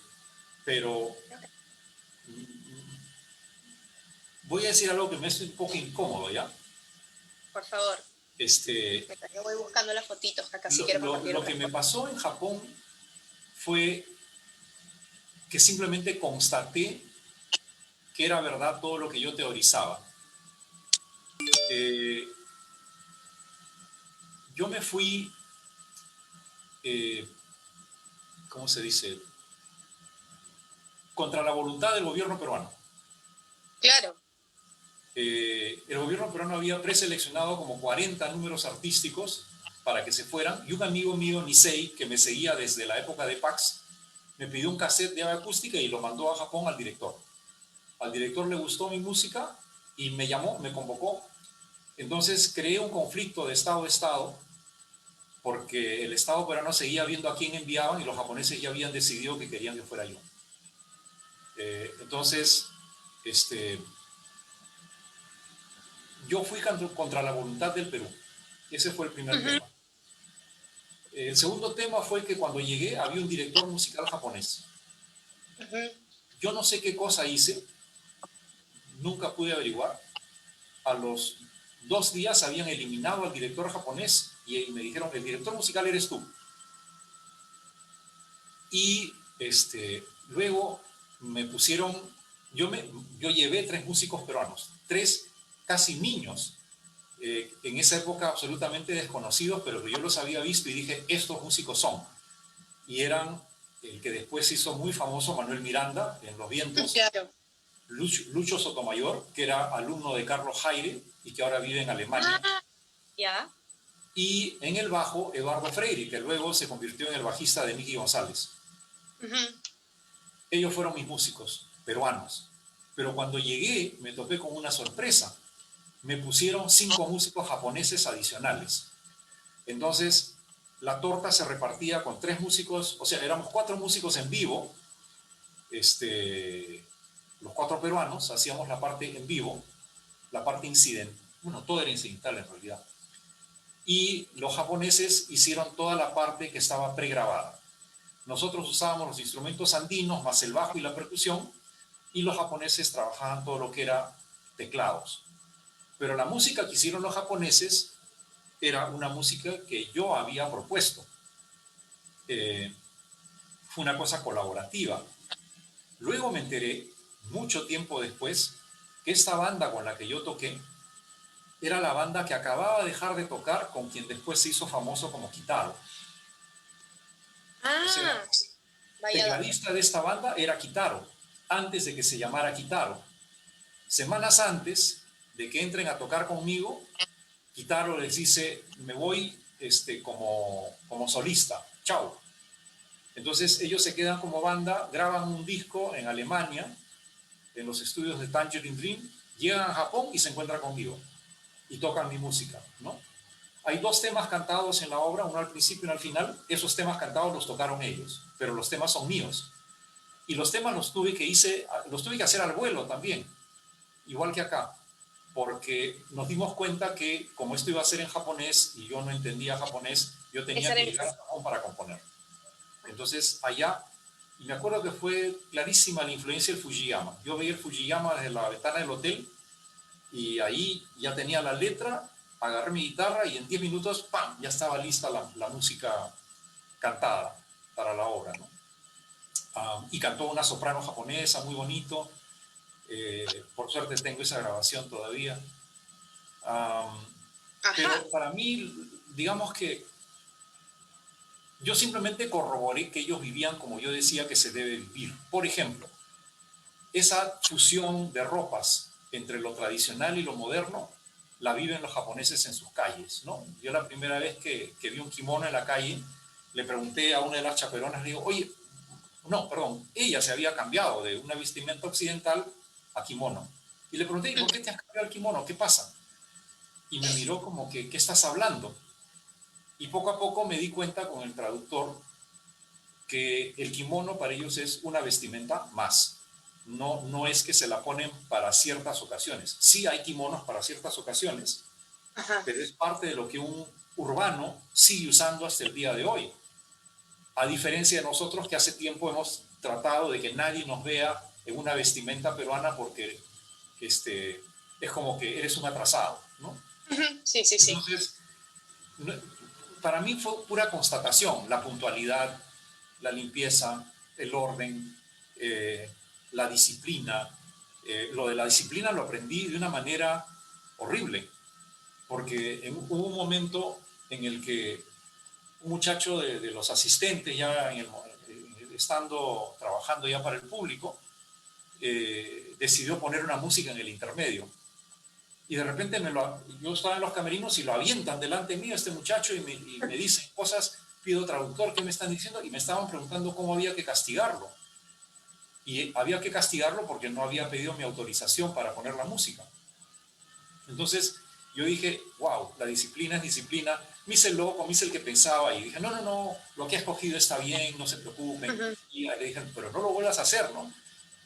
pero voy a decir algo que me es un poco incómodo, ¿ya? Por favor. Este, Yo voy buscando las fotitos que acá sí lo, quiero lo, compartir lo que otras me cosas. pasó en Japón fue que simplemente constaté que era verdad todo lo que yo teorizaba. Eh, yo me fui, eh, ¿cómo se dice? Contra la voluntad del gobierno peruano. Claro. El gobierno peruano había preseleccionado como 40 números artísticos para que se fueran y un amigo mío, Nisei, que me seguía desde la época de Pax, me pidió un cassette de ave acústica y lo mandó a Japón al director. Al director le gustó mi música y me llamó, me convocó. Entonces creé un conflicto de Estado a Estado porque el Estado peruano seguía viendo a quién enviaban y los japoneses ya habían decidido que querían que fuera yo. Entonces, yo fui contra la voluntad del Perú. Ese fue el primer tema. El segundo tema fue que cuando llegué había un director musical japonés. Yo no sé qué cosa hice, nunca pude averiguar. A los 2 días habían eliminado al director japonés y me dijeron, el director musical eres tú. Y luego me pusieron, yo llevé 3 músicos peruanos, 3 casi niños, en esa época absolutamente desconocidos, pero que yo los había visto y dije, estos músicos son. Y eran el que después se hizo muy famoso, Manuel Miranda, en Los Vientos, claro. Lucho Sotomayor, que era alumno de Carlos Haire y que ahora vive en Alemania. Ya. Y en el bajo, Eduardo Freire, que luego se convirtió en el bajista de Nicky González. Ellos fueron mis músicos peruanos. Pero cuando llegué, me topé con una sorpresa. Me pusieron 5 músicos japoneses adicionales. Entonces, la torta se repartía con 3 músicos, o sea, éramos 4 músicos en vivo, los 4 peruanos hacíamos la parte en vivo, la parte incidental, bueno, todo era incidental en realidad. Y los japoneses hicieron toda la parte que estaba pregrabada. Nosotros usábamos los instrumentos andinos, más el bajo y la percusión, y los japoneses trabajaban todo lo que era teclados. Pero la música que hicieron los japoneses era una música que yo había propuesto. Fue una cosa colaborativa. Luego me enteré, mucho tiempo después, que esta banda con la que yo toqué era la banda que acababa de dejar de tocar con quien después se hizo famoso como Kitaro. O sea, tecladista de esta banda era Kitaro, antes de que se llamara Kitaro. Semanas antes de que entren a tocar conmigo, Kitaro les dice, me voy como solista, chao. Entonces ellos se quedan como banda, graban un disco en Alemania, en los estudios de Tangerine Dream, llegan a Japón y se encuentran conmigo y tocan mi música, ¿no? Hay 2 temas cantados en la obra, uno al principio y uno al final. Esos temas cantados los tocaron ellos, pero los temas son míos. Y los temas los tuve que hacer al vuelo también, igual que acá, porque nos dimos cuenta que como esto iba a ser en japonés y yo no entendía japonés, yo tenía que llegar a Japón para componer. Entonces allá, y me acuerdo que fue clarísima la influencia del Fujiyama. Yo veía el Fujiyama desde la ventana del hotel y ahí ya tenía la letra, agarré mi guitarra y en 10 minutos, ¡pam!, ya estaba lista la música cantada para la obra, ¿no? Y cantó una soprano japonesa, muy bonito. Por suerte tengo esa grabación todavía. Pero para mí, digamos que yo simplemente corroboré que ellos vivían como yo decía que se debe vivir. Por ejemplo, esa fusión de ropas entre lo tradicional y lo moderno la viven los japoneses en sus calles, ¿no? Yo la primera vez que vi un kimono en la calle, le pregunté a una de las chaperonas, le digo, oye, no, perdón, ella se había cambiado de una vestimenta occidental a kimono. Y le pregunté, ¿por qué te has cambiado el kimono? ¿Qué pasa? Y me miró como que, ¿qué estás hablando? Y poco a poco me di cuenta con el traductor que el kimono para ellos es una vestimenta más. No es que se la ponen para ciertas ocasiones. Sí hay kimonos para ciertas ocasiones, pero es parte de lo que un urbano sigue usando hasta el día de hoy. A diferencia de nosotros que hace tiempo hemos tratado de que nadie nos vea en una vestimenta peruana porque es como que eres un atrasado, ¿no? Sí. Entonces, para mí fue pura constatación, la puntualidad, la limpieza, el orden, la disciplina. Lo de la disciplina lo aprendí de una manera horrible, porque hubo un momento en el que un muchacho de los asistentes, ya estando trabajando ya para el público, decidió poner una música en el intermedio. Y de repente yo estaba en los camerinos y lo avientan delante mío este muchacho y me dicen cosas, pido traductor, ¿qué me están diciendo? Y me estaban preguntando cómo había que castigarlo. Y había que castigarlo porque no había pedido mi autorización para poner la música. Entonces, yo dije, wow, la disciplina es disciplina. Me hice el loco, me hice el que pensaba y dije, no, no, no, lo que has cogido está bien, no se preocupen. Ujú. Y le dije, pero no lo vuelvas a hacer, ¿no?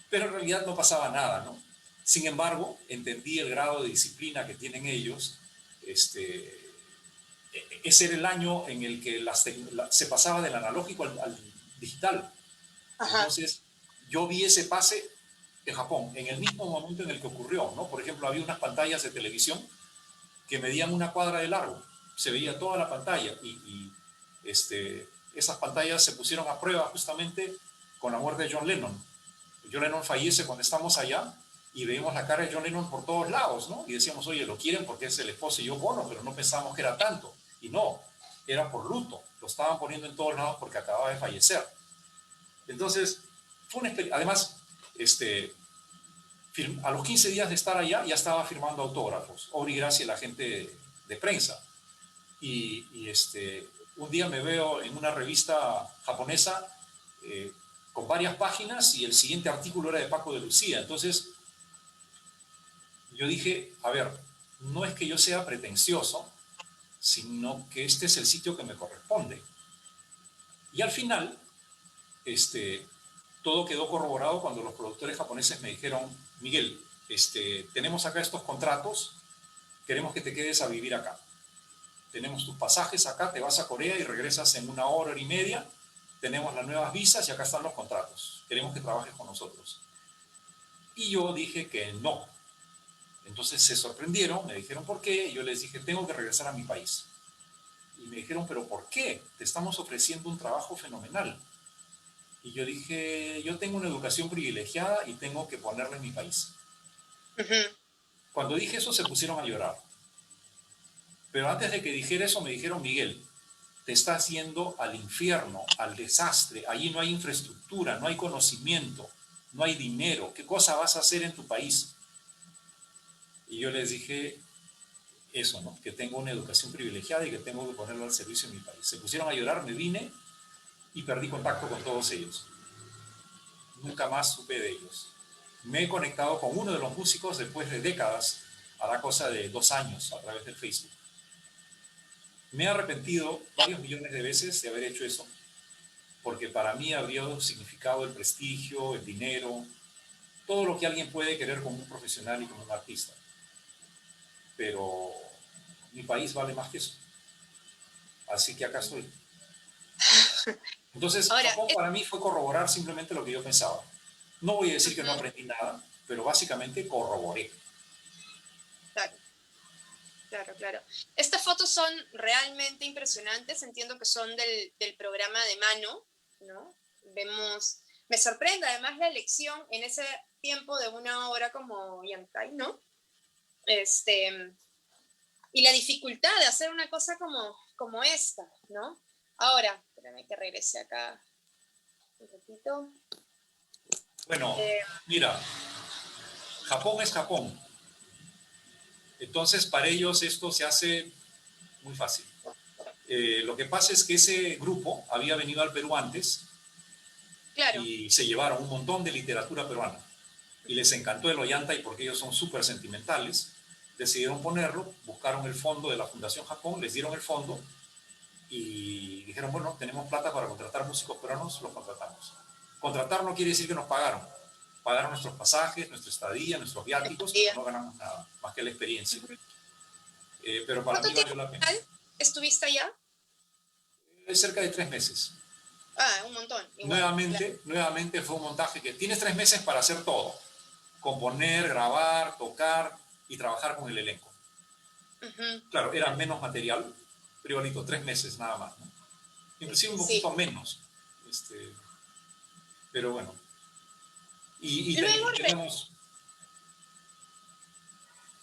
Pero en realidad no pasaba nada, ¿no? Sin embargo, entendí el grado de disciplina que tienen ellos. Ese era el año en el que se pasaba del analógico al digital. Ajá. Entonces, yo vi ese pase en Japón, en el mismo momento en el que ocurrió, ¿no? Por ejemplo, había unas pantallas de televisión que medían una cuadra de largo, se veía toda la pantalla esas pantallas se pusieron a prueba justamente con la muerte de John Lennon. John Lennon fallece cuando estamos allá y vemos la cara de John Lennon por todos lados, ¿no? Y decíamos, oye, lo quieren porque es el esposo de Yoko Ono, pero no pensábamos que era tanto. Y no, era por luto. Lo estaban poniendo en todos lados porque acababa de fallecer. Entonces, fue una experiencia. Además, a los 15 días de estar allá ya estaba firmando autógrafos. Ori Gracie, la gente de prensa. Un día me veo en una revista japonesa eh, con varias páginas y el siguiente artículo era de Paco de Lucía. Entonces yo dije, a ver, no es que yo sea pretencioso, sino que este es el sitio que me corresponde. Y al final, todo quedó corroborado cuando los productores japoneses me dijeron, Miguel, tenemos acá estos contratos, queremos que te quedes a vivir acá. Tenemos tus pasajes acá, te vas a Corea y regresas en 1 hora, hora y media. Tenemos las nuevas visas y acá están los contratos. Queremos que trabajes con nosotros. Y yo dije que no. Entonces se sorprendieron, me dijeron por qué. Y yo les dije, tengo que regresar a mi país. Y me dijeron, pero ¿por qué? Te estamos ofreciendo un trabajo fenomenal. Y yo dije, yo tengo una educación privilegiada y tengo que ponerla en mi país. Ujú. Cuando dije eso se pusieron a llorar. Pero antes de que dijera eso me dijeron, Miguel, te estás yendo al infierno, al desastre. Allí no hay infraestructura, no hay conocimiento, no hay dinero. ¿Qué cosa vas a hacer en tu país? Y yo les dije eso, ¿no? Que tengo una educación privilegiada y que tengo que ponerlo al servicio de mi país. Se pusieron a llorar, me vine y perdí contacto con todos ellos. Nunca más supe de ellos. Me he conectado con uno de los músicos después de décadas, a la cosa de 2 años, a través del Facebook. Me he arrepentido varios millones de veces de haber hecho eso, porque para mí habría significado el prestigio, el dinero, todo lo que alguien puede querer como un profesional y como un artista. Pero mi país vale más que eso. Así que acá estoy. Entonces, Ahora, Japón para mí fue corroborar simplemente lo que yo pensaba. No voy a decir que no ujú, aprendí nada, pero básicamente corroboré. claro, claro, claro. Estas fotos son realmente impresionantes. Entiendo que son del programa de mano, ¿no? Vemos, me sorprende además la elección en ese tiempo de una hora como Yantai, ¿no? Este, y la dificultad de hacer una cosa como esta, ¿no? Ahora, espérame que regrese acá un ratito. Bueno, Eh, mira, Japón es Japón. Entonces, para ellos esto se hace muy fácil. Lo que pasa es que ese grupo había venido al Perú antes claro. y se llevaron un montón de literatura peruana. Y les encantó el Ollantay porque ellos son súper sentimentales. Decidieron ponerlo, buscaron el fondo de la Fundación Japón, les dieron el fondo y dijeron, bueno, tenemos plata para contratar músicos peruanos, los contratamos. Contratar no quiere decir que nos pagaron. Pagaron nuestros pasajes, nuestra estadía, nuestros viáticos, pero no ganamos nada, más que la experiencia. Pero para ¿Cuánto mí valió tiempo la pena. estuviste allá? Es cerca de 3 meses. Ah, un montón, igual, claro. Nuevamente fue un montaje que tienes 3 meses para hacer todo. Componer, grabar, tocar y trabajar con el elenco. Ujú, Claro, era claro. menos material, pero igualito, 3 meses nada más, ¿no? Inclusive un Sí. poquito menos. Pero bueno. Luego, Teníamos...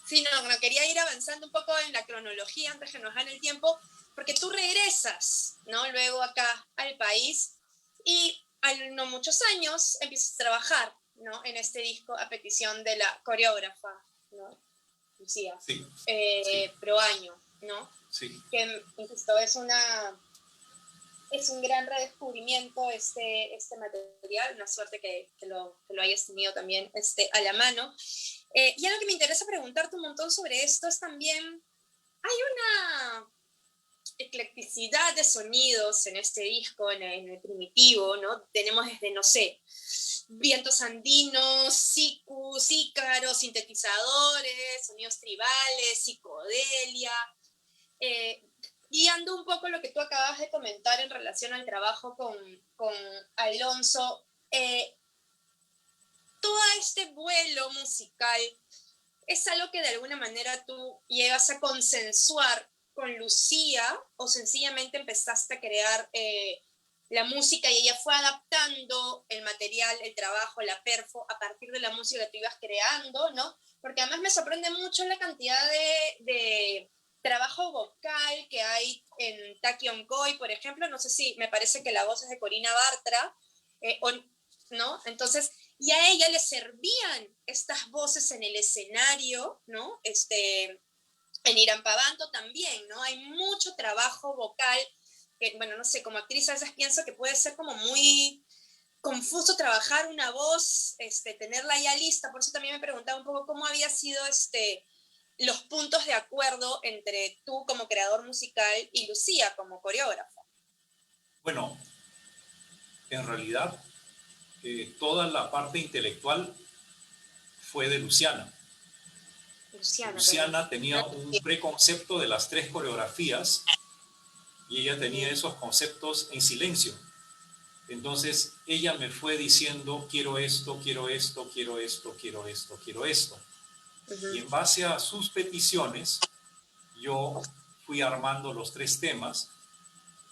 sí, no, quería ir avanzando un poco en la cronología antes que nos gane el tiempo, porque tú regresas, ¿no? Luego acá al país y a no muchos años empiezas a trabajar, ¿no? En este disco a petición de la coreógrafa, ¿no? Lucía, Sí, sí, Proaño, ¿no? sí. Que, insisto, es un gran redescubrimiento este material, una suerte que lo hayas tenido también a la mano. Y algo que me interesa preguntarte un montón sobre esto es también una eclecticidad de sonidos en este disco, en el primitivo, ¿no? Tenemos desde, no sé, vientos andinos, sikus, ícaros, sintetizadores, sonidos tribales, psicodelia, guiando un poco lo que tú acabas de comentar en relación al trabajo con Alonso. Todo este vuelo musical es algo que de alguna manera tú llegas a consensuar con Lucía, o sencillamente empezaste a crear la música y ella fue adaptando el material, el trabajo, la perfo a partir de la música que tú ibas creando, ¿no? Porque además me sorprende mucho la cantidad de trabajo vocal que hay en Tachyon Koy, por ejemplo. No sé si me parece que la voz es de Corina Bartra, ¿no? Entonces, y a ella le servían estas voces en el escenario, ¿no? En Irán Pavanto también, ¿no? Hay mucho trabajo vocal, que, bueno, no sé, como actriz a veces pienso que puede ser como muy confuso trabajar una voz, tenerla ya lista, por eso también me preguntaba un poco cómo había sido los puntos de acuerdo entre tú como creador musical y Lucía como coreógrafa. Bueno, en realidad, toda la parte intelectual fue de Luciana. Luciana tenía un preconcepto de las 3 coreografías y ella tenía esos conceptos en silencio. Entonces ella me fue diciendo, quiero esto, quiero esto, quiero esto, quiero esto, quiero esto. Y en base a sus peticiones, yo fui armando los 3 temas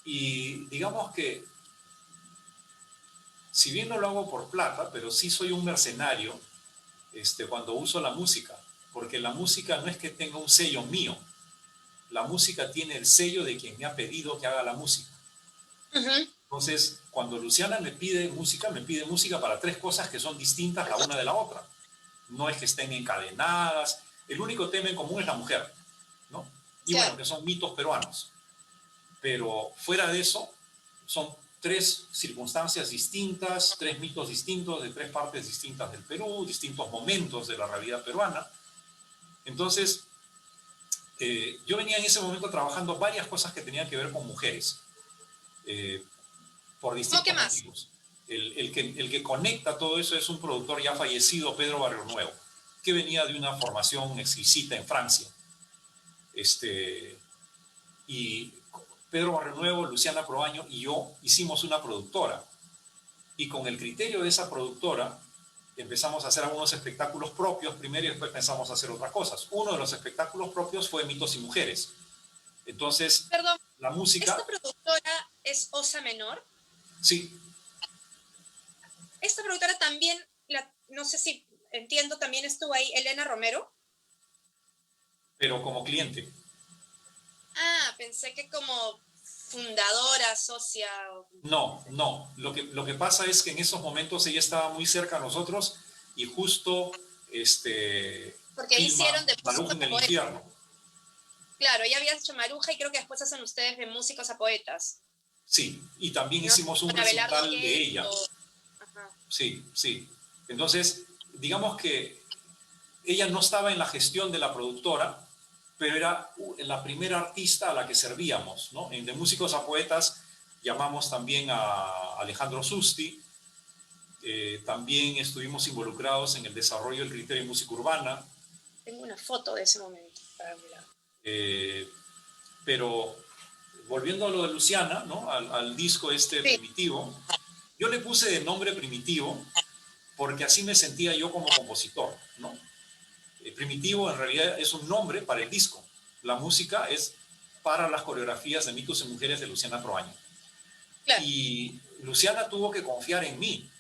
y digamos que, si bien no lo hago por plata, pero sí soy un mercenario cuando uso la música, porque la música no es que tenga un sello mío, la música tiene el sello de quien me ha pedido que haga la música. Entonces, cuando Luciana me pide música para 3 cosas que son distintas la una de la otra. No es que estén encadenadas. El único tema en común es la mujer, ¿no? Y bueno, que son mitos peruanos. Pero fuera de eso, son 3 circunstancias distintas, 3 mitos distintos de 3 partes distintas del Perú, distintos momentos de la realidad peruana. Entonces, yo venía en ese momento trabajando varias cosas que tenían que ver con mujeres. Por distintos motivos. El que conecta todo eso es un productor ya fallecido, Pedro Barrionuevo, que venía de una formación exquisita en Francia. Y Pedro Barrionuevo, Luciana Proaño y yo hicimos una productora. Y con el criterio de esa productora empezamos a hacer algunos espectáculos propios primero y después pensamos a hacer otras cosas. Uno de los espectáculos propios fue Mitos y Mujeres. Entonces, perdón, la música... ¿esta productora es Osa Menor? Sí. Esta productora también, no sé si entiendo, también estuvo ahí Elena Romero. Pero como cliente. Ah, pensé que como fundadora, socia. No, no. Lo que pasa es que en esos momentos ella estaba muy cerca a nosotros y justo porque hicieron de Maruja en el infierno. Claro, ya habías hecho Maruja y creo que después hacen ustedes de músicos a poetas. Sí, y también hicimos un recital de ella. Ajá. Sí, sí. Entonces, digamos que ella no estaba en la gestión de la productora, pero era la primera artista a la que servíamos, ¿no? De músicos a poetas llamamos también a Alejandro Susti, también estuvimos involucrados en el desarrollo del criterio de música urbana. Tengo una foto de ese momento para mirar. Pero volviendo a lo de Luciana, ¿no? Al disco Primitivo, yo le puse de nombre Primitivo porque así me sentía yo como compositor, ¿no? Primitivo en realidad es un nombre para el disco. La música es para las coreografías de Mitos y Mujeres de Luciana Proaño. Claro. Y Luciana tuvo que confiar en mí.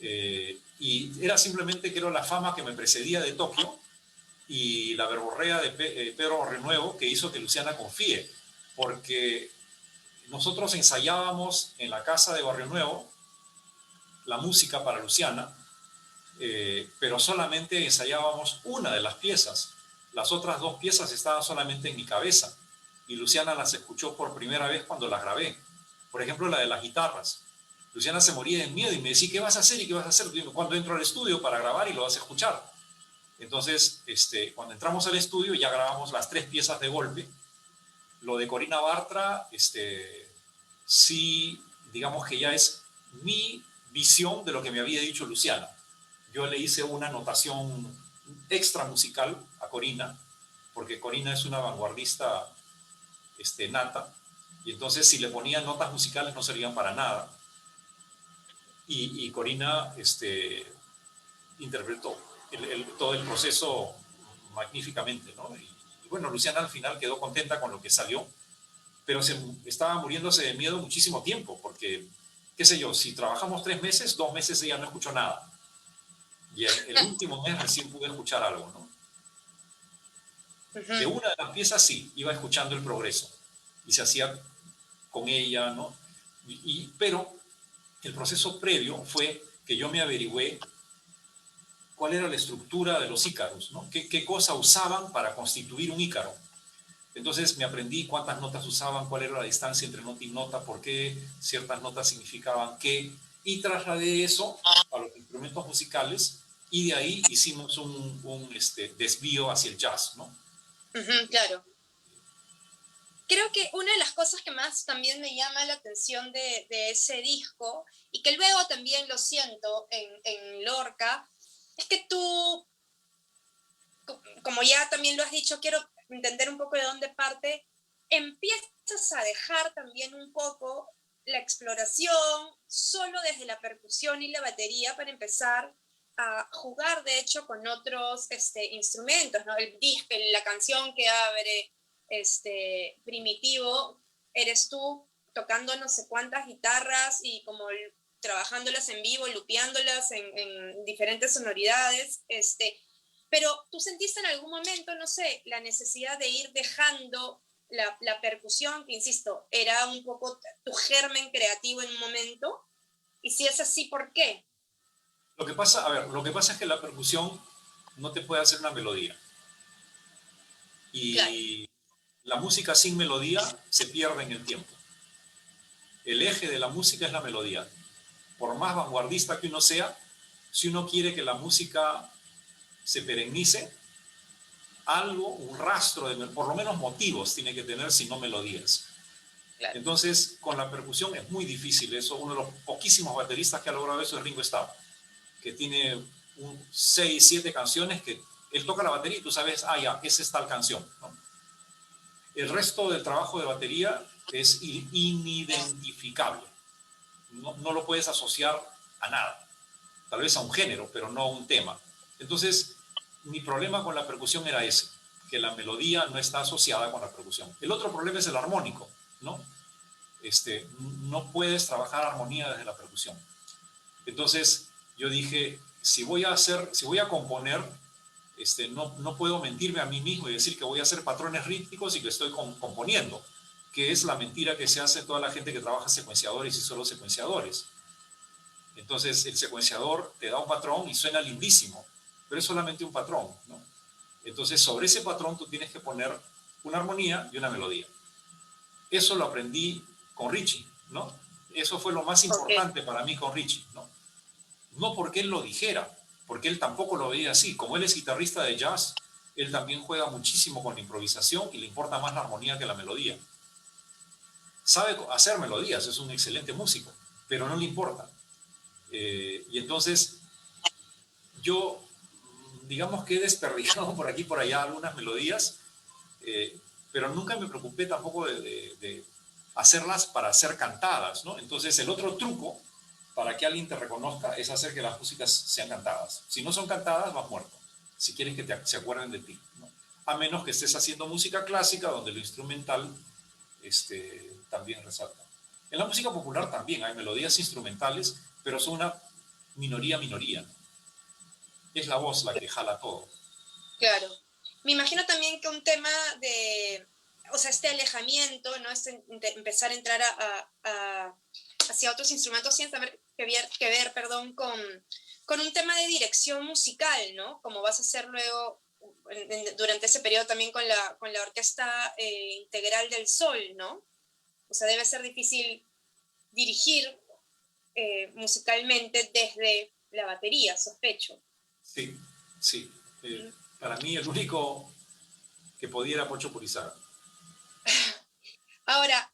Y era simplemente, creo, la fama que me precedía de Tokio y la verborrea de Pedro Barrionuevo que hizo que Luciana confíe. Porque nosotros ensayábamos en la casa de Barrionuevo la música para Luciana, pero solamente ensayábamos una de las piezas. Las otras 2 piezas estaban solamente en mi cabeza y Luciana las escuchó por primera vez cuando las grabé. Por ejemplo, la de las guitarras. Luciana se moría de miedo y me decía, ¿qué vas a hacer y qué vas a hacer? Cuando entro al estudio para grabar y lo vas a escuchar. Entonces, cuando entramos al estudio ya grabamos las 3 piezas de golpe. Lo de Corina Bartra, sí, digamos que ya es mi visión de lo que me había dicho Luciana. Yo le hice una notación extra musical a Corina, porque Corina es una vanguardista nata, y entonces si le ponía notas musicales no servían para nada. Y Corina interpretó todo el proceso magníficamente, ¿no? Y bueno, Luciana al final quedó contenta con lo que salió, pero estaba muriéndose de miedo muchísimo tiempo, porque, qué sé yo, si trabajamos 3 meses, 2 meses ella no escuchó nada. Y el último mes recién pude escuchar algo, ¿no? De una de las piezas sí, iba escuchando el progreso y se hacía con ella, ¿no? Pero el proceso previo fue que yo me averigüé cuál era la estructura de los ícaros, ¿no? ¿Qué cosa usaban para constituir un ícaro? Entonces me aprendí cuántas notas usaban, cuál era la distancia entre nota y nota, por qué ciertas notas significaban qué, y trasladé eso a los instrumentos musicales y de ahí hicimos un desvío hacia el jazz, ¿no? Claro. Creo que una de las cosas que más también me llama la atención de ese disco, y que luego también lo siento en Lorca, es que tú, como ya también lo has dicho, quiero entender un poco de dónde parte, empiezas a dejar también un poco la exploración solo desde la percusión y la batería para empezar a jugar, de hecho, con otros instrumentos, ¿no? La canción que abre Primitivo, eres tú tocando no sé cuántas guitarras y como trabajándolas en vivo, lupeándolas en diferentes sonoridades, pero tú sentiste en algún momento, no sé, la necesidad de ir dejando la percusión, que insisto, era un poco tu germen creativo en un momento, y si es así, ¿por qué? Lo que pasa es que la percusión no te puede hacer una melodía. Claro. Y la música sin melodía se pierde en el tiempo. El eje de la música es la melodía. Por más vanguardista que uno sea, si uno quiere que la música se perenice, algo, un rastro, por lo menos motivos tiene que tener, si no melodías. Claro. Entonces, con la percusión es muy difícil eso. Uno de los poquísimos bateristas que ha logrado eso es Ringo Starr, que tiene 6, 7 canciones que él toca la batería y tú sabes, ya, esa es tal canción, ¿no? El resto del trabajo de batería es inidentificable. No lo puedes asociar a nada. Tal vez a un género, pero no a un tema. Entonces, mi problema con la percusión era ese, que la melodía no está asociada con la percusión. El otro problema es el armónico, ¿no? No puedes trabajar armonía desde la percusión. Entonces, yo dije, si voy a componer, no puedo mentirme a mí mismo y decir que voy a hacer patrones rítmicos y que estoy componiendo, que es la mentira que se hace toda la gente que trabaja secuenciadores y solo secuenciadores. Entonces el secuenciador te da un patrón y suena lindísimo, pero es solamente un patrón, ¿no? Entonces sobre ese patrón tú tienes que poner una armonía y una melodía. Eso lo aprendí con Richie, ¿no? Eso fue lo más importante para mí con Richie, ¿no? No porque él lo dijera, porque él tampoco lo veía así. Como él es guitarrista de jazz, él también juega muchísimo con la improvisación y le importa más la armonía que la melodía. Sabe hacer melodías, es un excelente músico, pero no le importa. Y entonces yo, digamos que he desperdigado por aquí y por allá algunas melodías, pero nunca me preocupé tampoco de hacerlas para ser cantadas, ¿no? Entonces el otro truco para que alguien te reconozca es hacer que las músicas sean cantadas. Si no son cantadas, vas muerto, si quieres que se acuerden de ti, ¿no? A menos que estés haciendo música clásica donde lo instrumental también resalta. En la música popular también hay melodías instrumentales, pero son una minoría. Es la voz la que jala todo. Claro. Me imagino también que un tema de, o sea, este alejamiento, ¿no? Empezar a entrar hacia otros instrumentos tiene que ver, perdón, con un tema de dirección musical, ¿no? Como vas a hacer luego durante ese periodo también con la Orquesta Integral del Sol, ¿no? O sea, debe ser difícil dirigir musicalmente desde la batería, sospecho. Sí, sí. Para mí el único que podía era Pocho Purizaga. Ahora,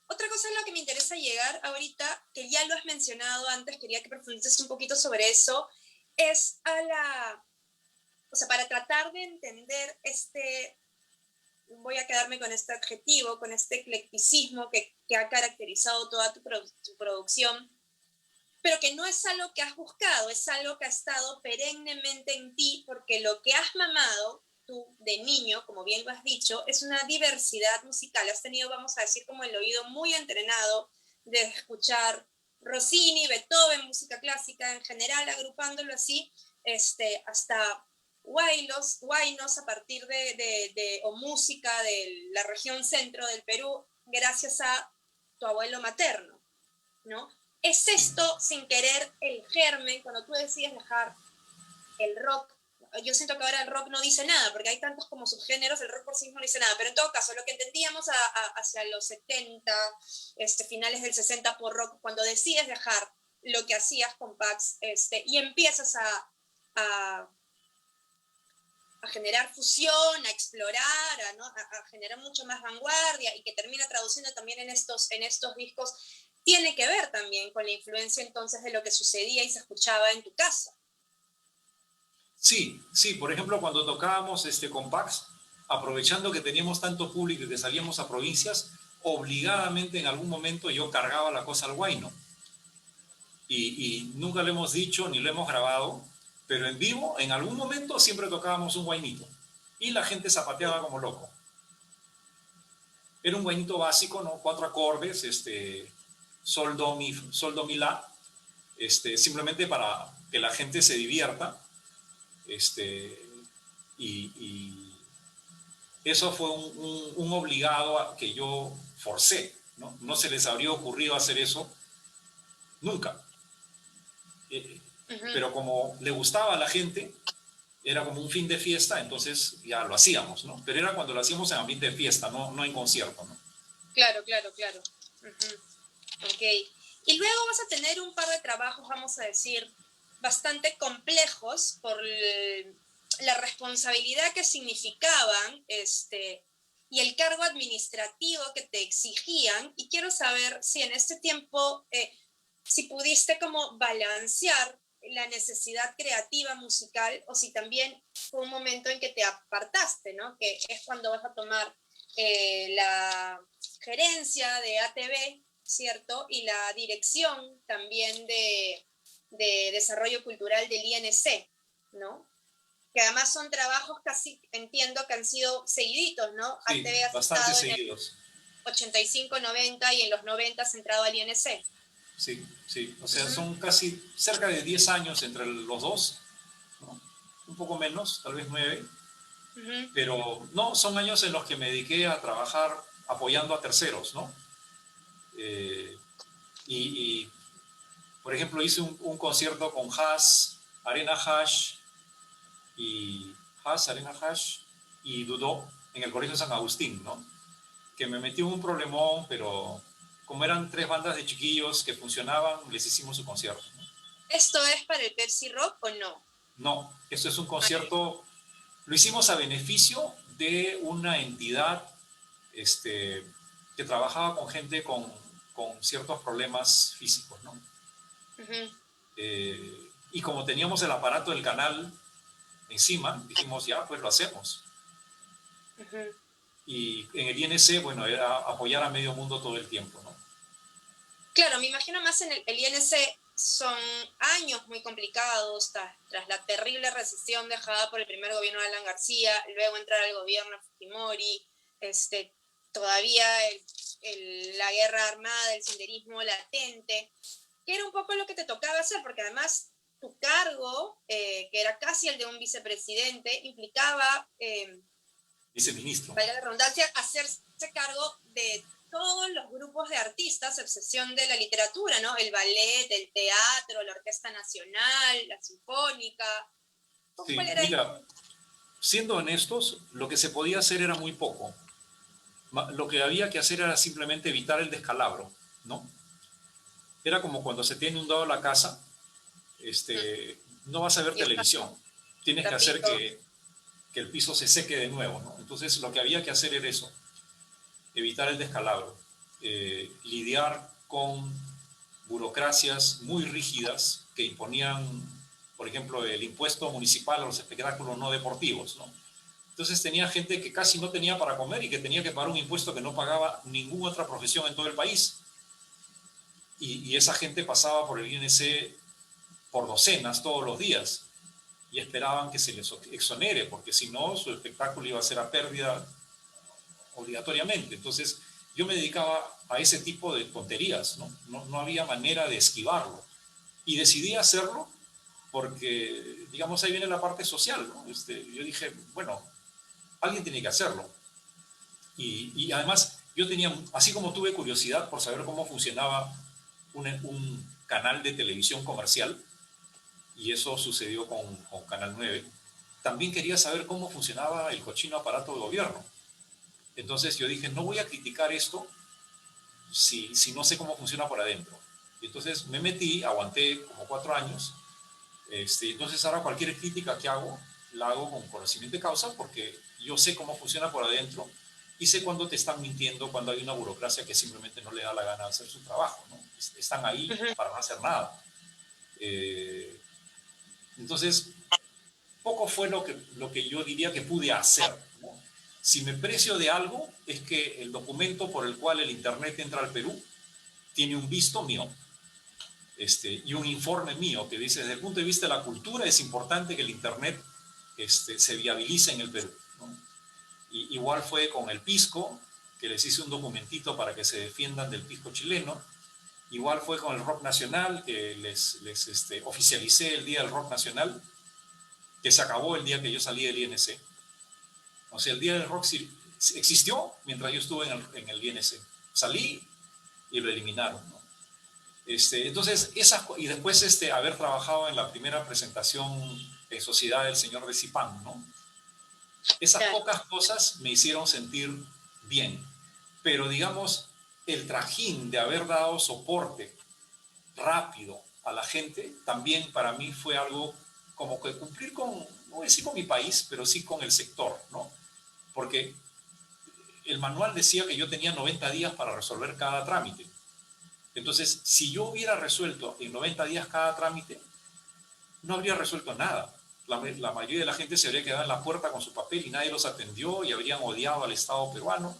otra cosa en la que me interesa llegar ahorita, que ya lo has mencionado antes, quería que profundices un poquito sobre eso, es o sea, para tratar de entender voy a quedarme con este adjetivo, con este eclecticismo que ha caracterizado toda tu producción, pero que no es algo que has buscado, es algo que ha estado perennemente en ti, porque lo que has mamado tú de niño, como bien lo has dicho, es una diversidad musical. Has tenido, vamos a decir, como el oído muy entrenado de escuchar Rossini, Beethoven, música clásica en general, agrupándolo así, hasta huaynos a partir o música de la región centro del Perú, gracias a tu abuelo materno, ¿no? ¿Es esto, sin querer, el germen, cuando tú decides dejar el rock? Yo siento que ahora el rock no dice nada, porque hay tantos como subgéneros, el rock por sí mismo no dice nada, pero en todo caso, lo que entendíamos hacia los 70, finales del 60 por rock, cuando decides dejar lo que hacías con Pax, y empiezas a generar fusión, a explorar, a generar mucho más vanguardia, y que termina traduciendo también en estos discos, tiene que ver también con la influencia entonces de lo que sucedía y se escuchaba en tu casa. Sí, sí, por ejemplo, cuando tocábamos con Pax, aprovechando que teníamos tanto público y que salíamos a provincias, obligadamente en algún momento yo cargaba la cosa al huayno. Y nunca lo hemos dicho ni lo hemos grabado, pero en vivo, en algún momento siempre tocábamos un huaynito. Y la gente zapateaba como loco. Era un huaynito básico, ¿no? 4 acordes, sol, do, mi, la, simplemente para que la gente se divierta. Y eso fue un obligado que yo forcé, ¿no? No se les habría ocurrido hacer eso nunca. Pero como le gustaba a la gente, era como un fin de fiesta, entonces ya lo hacíamos, ¿no? Pero era cuando lo hacíamos en ambiente de fiesta, no en concierto, ¿no? Claro. Ok. Y luego vas a tener un par de trabajos, vamos a decir, bastante complejos por la responsabilidad que significaban, y el cargo administrativo que te exigían. Y quiero saber si en este tiempo, si pudiste como balancear la necesidad creativa musical, o si también fue un momento en que te apartaste, ¿no? Que es cuando vas a tomar la gerencia de ATV, ¿cierto? Y la dirección también de desarrollo cultural del INC, ¿no? Que además son trabajos casi, entiendo que han sido seguiditos, ¿no? Sí, ATV has bastante estado seguidos. En el 85, 90 y en los 90 has entrado al INC. Sí, sí. O sea, son casi cerca de 10 años entre los dos, ¿no? Un poco menos, tal vez 9. Pero no, son años en los que me dediqué a trabajar apoyando a terceros, ¿no? Y, por ejemplo, hice un concierto con Haas, Arena Hash y Arena Hash y Dudó en el Colegio San Agustín, ¿no? Que me metió en un problemón, pero como eran 3 bandas de chiquillos que funcionaban, les hicimos su concierto, ¿no? ¿Esto es para el Pepsi Rock o no? No, esto es un concierto, lo hicimos a beneficio de una entidad que trabajaba con gente con ciertos problemas físicos, ¿no? Y como teníamos el aparato del canal encima, dijimos, ya, pues lo hacemos. Y en el INC, bueno, era apoyar a medio mundo todo el tiempo, ¿no? Claro, me imagino más en el INC. Son años muy complicados tras la terrible recesión dejada por el primer gobierno de Alan García, luego entrar al gobierno de Fujimori, todavía la guerra armada, el senderismo latente, que era un poco lo que te tocaba hacer, porque además tu cargo, que era casi el de un vicepresidente, implicaba, Viceministro. valga la redundancia, hacerse cargo de todos los grupos de artistas, a excepción de la literatura, ¿no? El ballet, el teatro, la Orquesta Nacional, la Sinfónica. Sí, ¿Cuál era mira, siendo honestos, lo que se podía hacer era muy poco. Lo que había que hacer era simplemente evitar el descalabro, ¿no? Era como cuando se tiene inundado la casa, no vas a ver televisión. tienes que hacer Trapito. que el piso se seque de nuevo, ¿no? Entonces lo que había que hacer era eso, evitar el descalabro, lidiar con burocracias muy rígidas que imponían, por ejemplo, el impuesto municipal a los espectáculos no deportivos, ¿no? Entonces tenía gente que casi no tenía para comer y que tenía que pagar un impuesto que no pagaba ninguna otra profesión en todo el país. Y esa gente pasaba por el INC por docenas todos los días y esperaban que se les exonere, porque si no, su espectáculo iba a ser a pérdida obligatoriamente. Entonces, yo me dedicaba a ese tipo de tonterías, ¿no? No había manera de esquivarlo. Y decidí hacerlo porque, digamos, ahí viene la parte social, ¿no? Yo dije, bueno, alguien tiene que hacerlo. Y además, yo tenía, así como tuve curiosidad por saber cómo funcionaba un canal de televisión comercial, y eso sucedió con Canal 9, también quería saber cómo funcionaba el cochino aparato de gobierno. Entonces yo dije, no voy a criticar esto si no sé cómo funciona por adentro. Y entonces me metí, aguanté como 4 años. Entonces ahora cualquier crítica que hago, la hago con conocimiento de causa porque yo sé cómo funciona por adentro y sé cuándo te están mintiendo, cuando hay una burocracia que simplemente no le da la gana de hacer su trabajo, ¿no? Están ahí Ujú. para no hacer nada. Eh, entonces, poco fue lo que yo diría que pude hacer, ¿no? Si me precio de algo, es que el documento por el cual el Internet entra al Perú tiene un visto mío, y un informe mío que dice, desde el punto de vista de la cultura, es importante que el Internet se viabilice en el Perú, ¿no? Igual fue con el pisco, que les hice un documentito para que se defiendan del pisco chileno. Igual fue con el rock nacional, que les oficialicé el Día del Rock Nacional, que se acabó el día que yo salí del INC. O sea, el Día del Rock existió mientras yo estuve en el INC. Salí y lo eliminaron, ¿no? Entonces, y después haber trabajado en la primera presentación en sociedad del señor de Zipán, ¿no? Esas Claro. pocas cosas me hicieron sentir bien. Pero digamos, el trajín de haber dado soporte rápido a la gente, también para mí fue algo como que cumplir con, no voy a decir con mi país, pero sí con el sector, ¿no? Porque el manual decía que yo tenía 90 días para resolver cada trámite. Entonces, si yo hubiera resuelto en 90 días cada trámite, no habría resuelto nada. La mayoría de la gente se habría quedado en la puerta con su papel y nadie los atendió y habrían odiado al Estado peruano.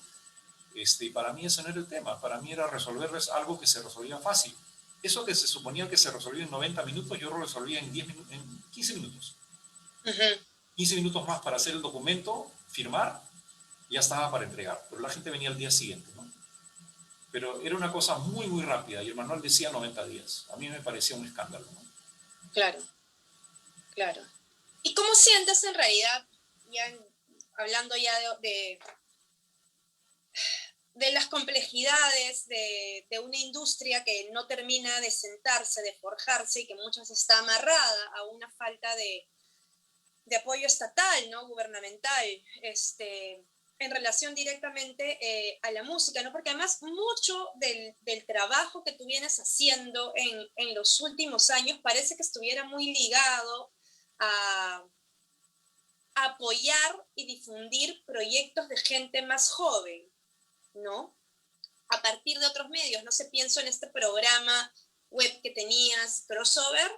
Y para mí ese no era el tema. Para mí era resolverles algo que se resolvía fácil. Eso que se suponía que se resolvía en 90 minutos, yo lo resolvía en 15 minutos. Ujú. 15 minutos más para hacer el documento, firmar, y ya estaba para entregar. Pero la gente venía al día siguiente, ¿no? Pero era una cosa muy, muy rápida y el manual decía 90 días. A mí me parecía un escándalo, ¿no? Claro, claro. ¿Y cómo sientes en realidad, hablando ya de las complejidades de una industria que no termina de sentarse, de forjarse y que muchas veces está amarrada a una falta de apoyo estatal, ¿no? Gubernamental, en relación directamente a la música, ¿no? Porque además mucho del trabajo que tú vienes haciendo en los últimos años parece que estuviera muy ligado a apoyar y difundir proyectos de gente más joven, ¿no? A partir de otros medios. No sé, pienso en este programa web que tenías, Crossover,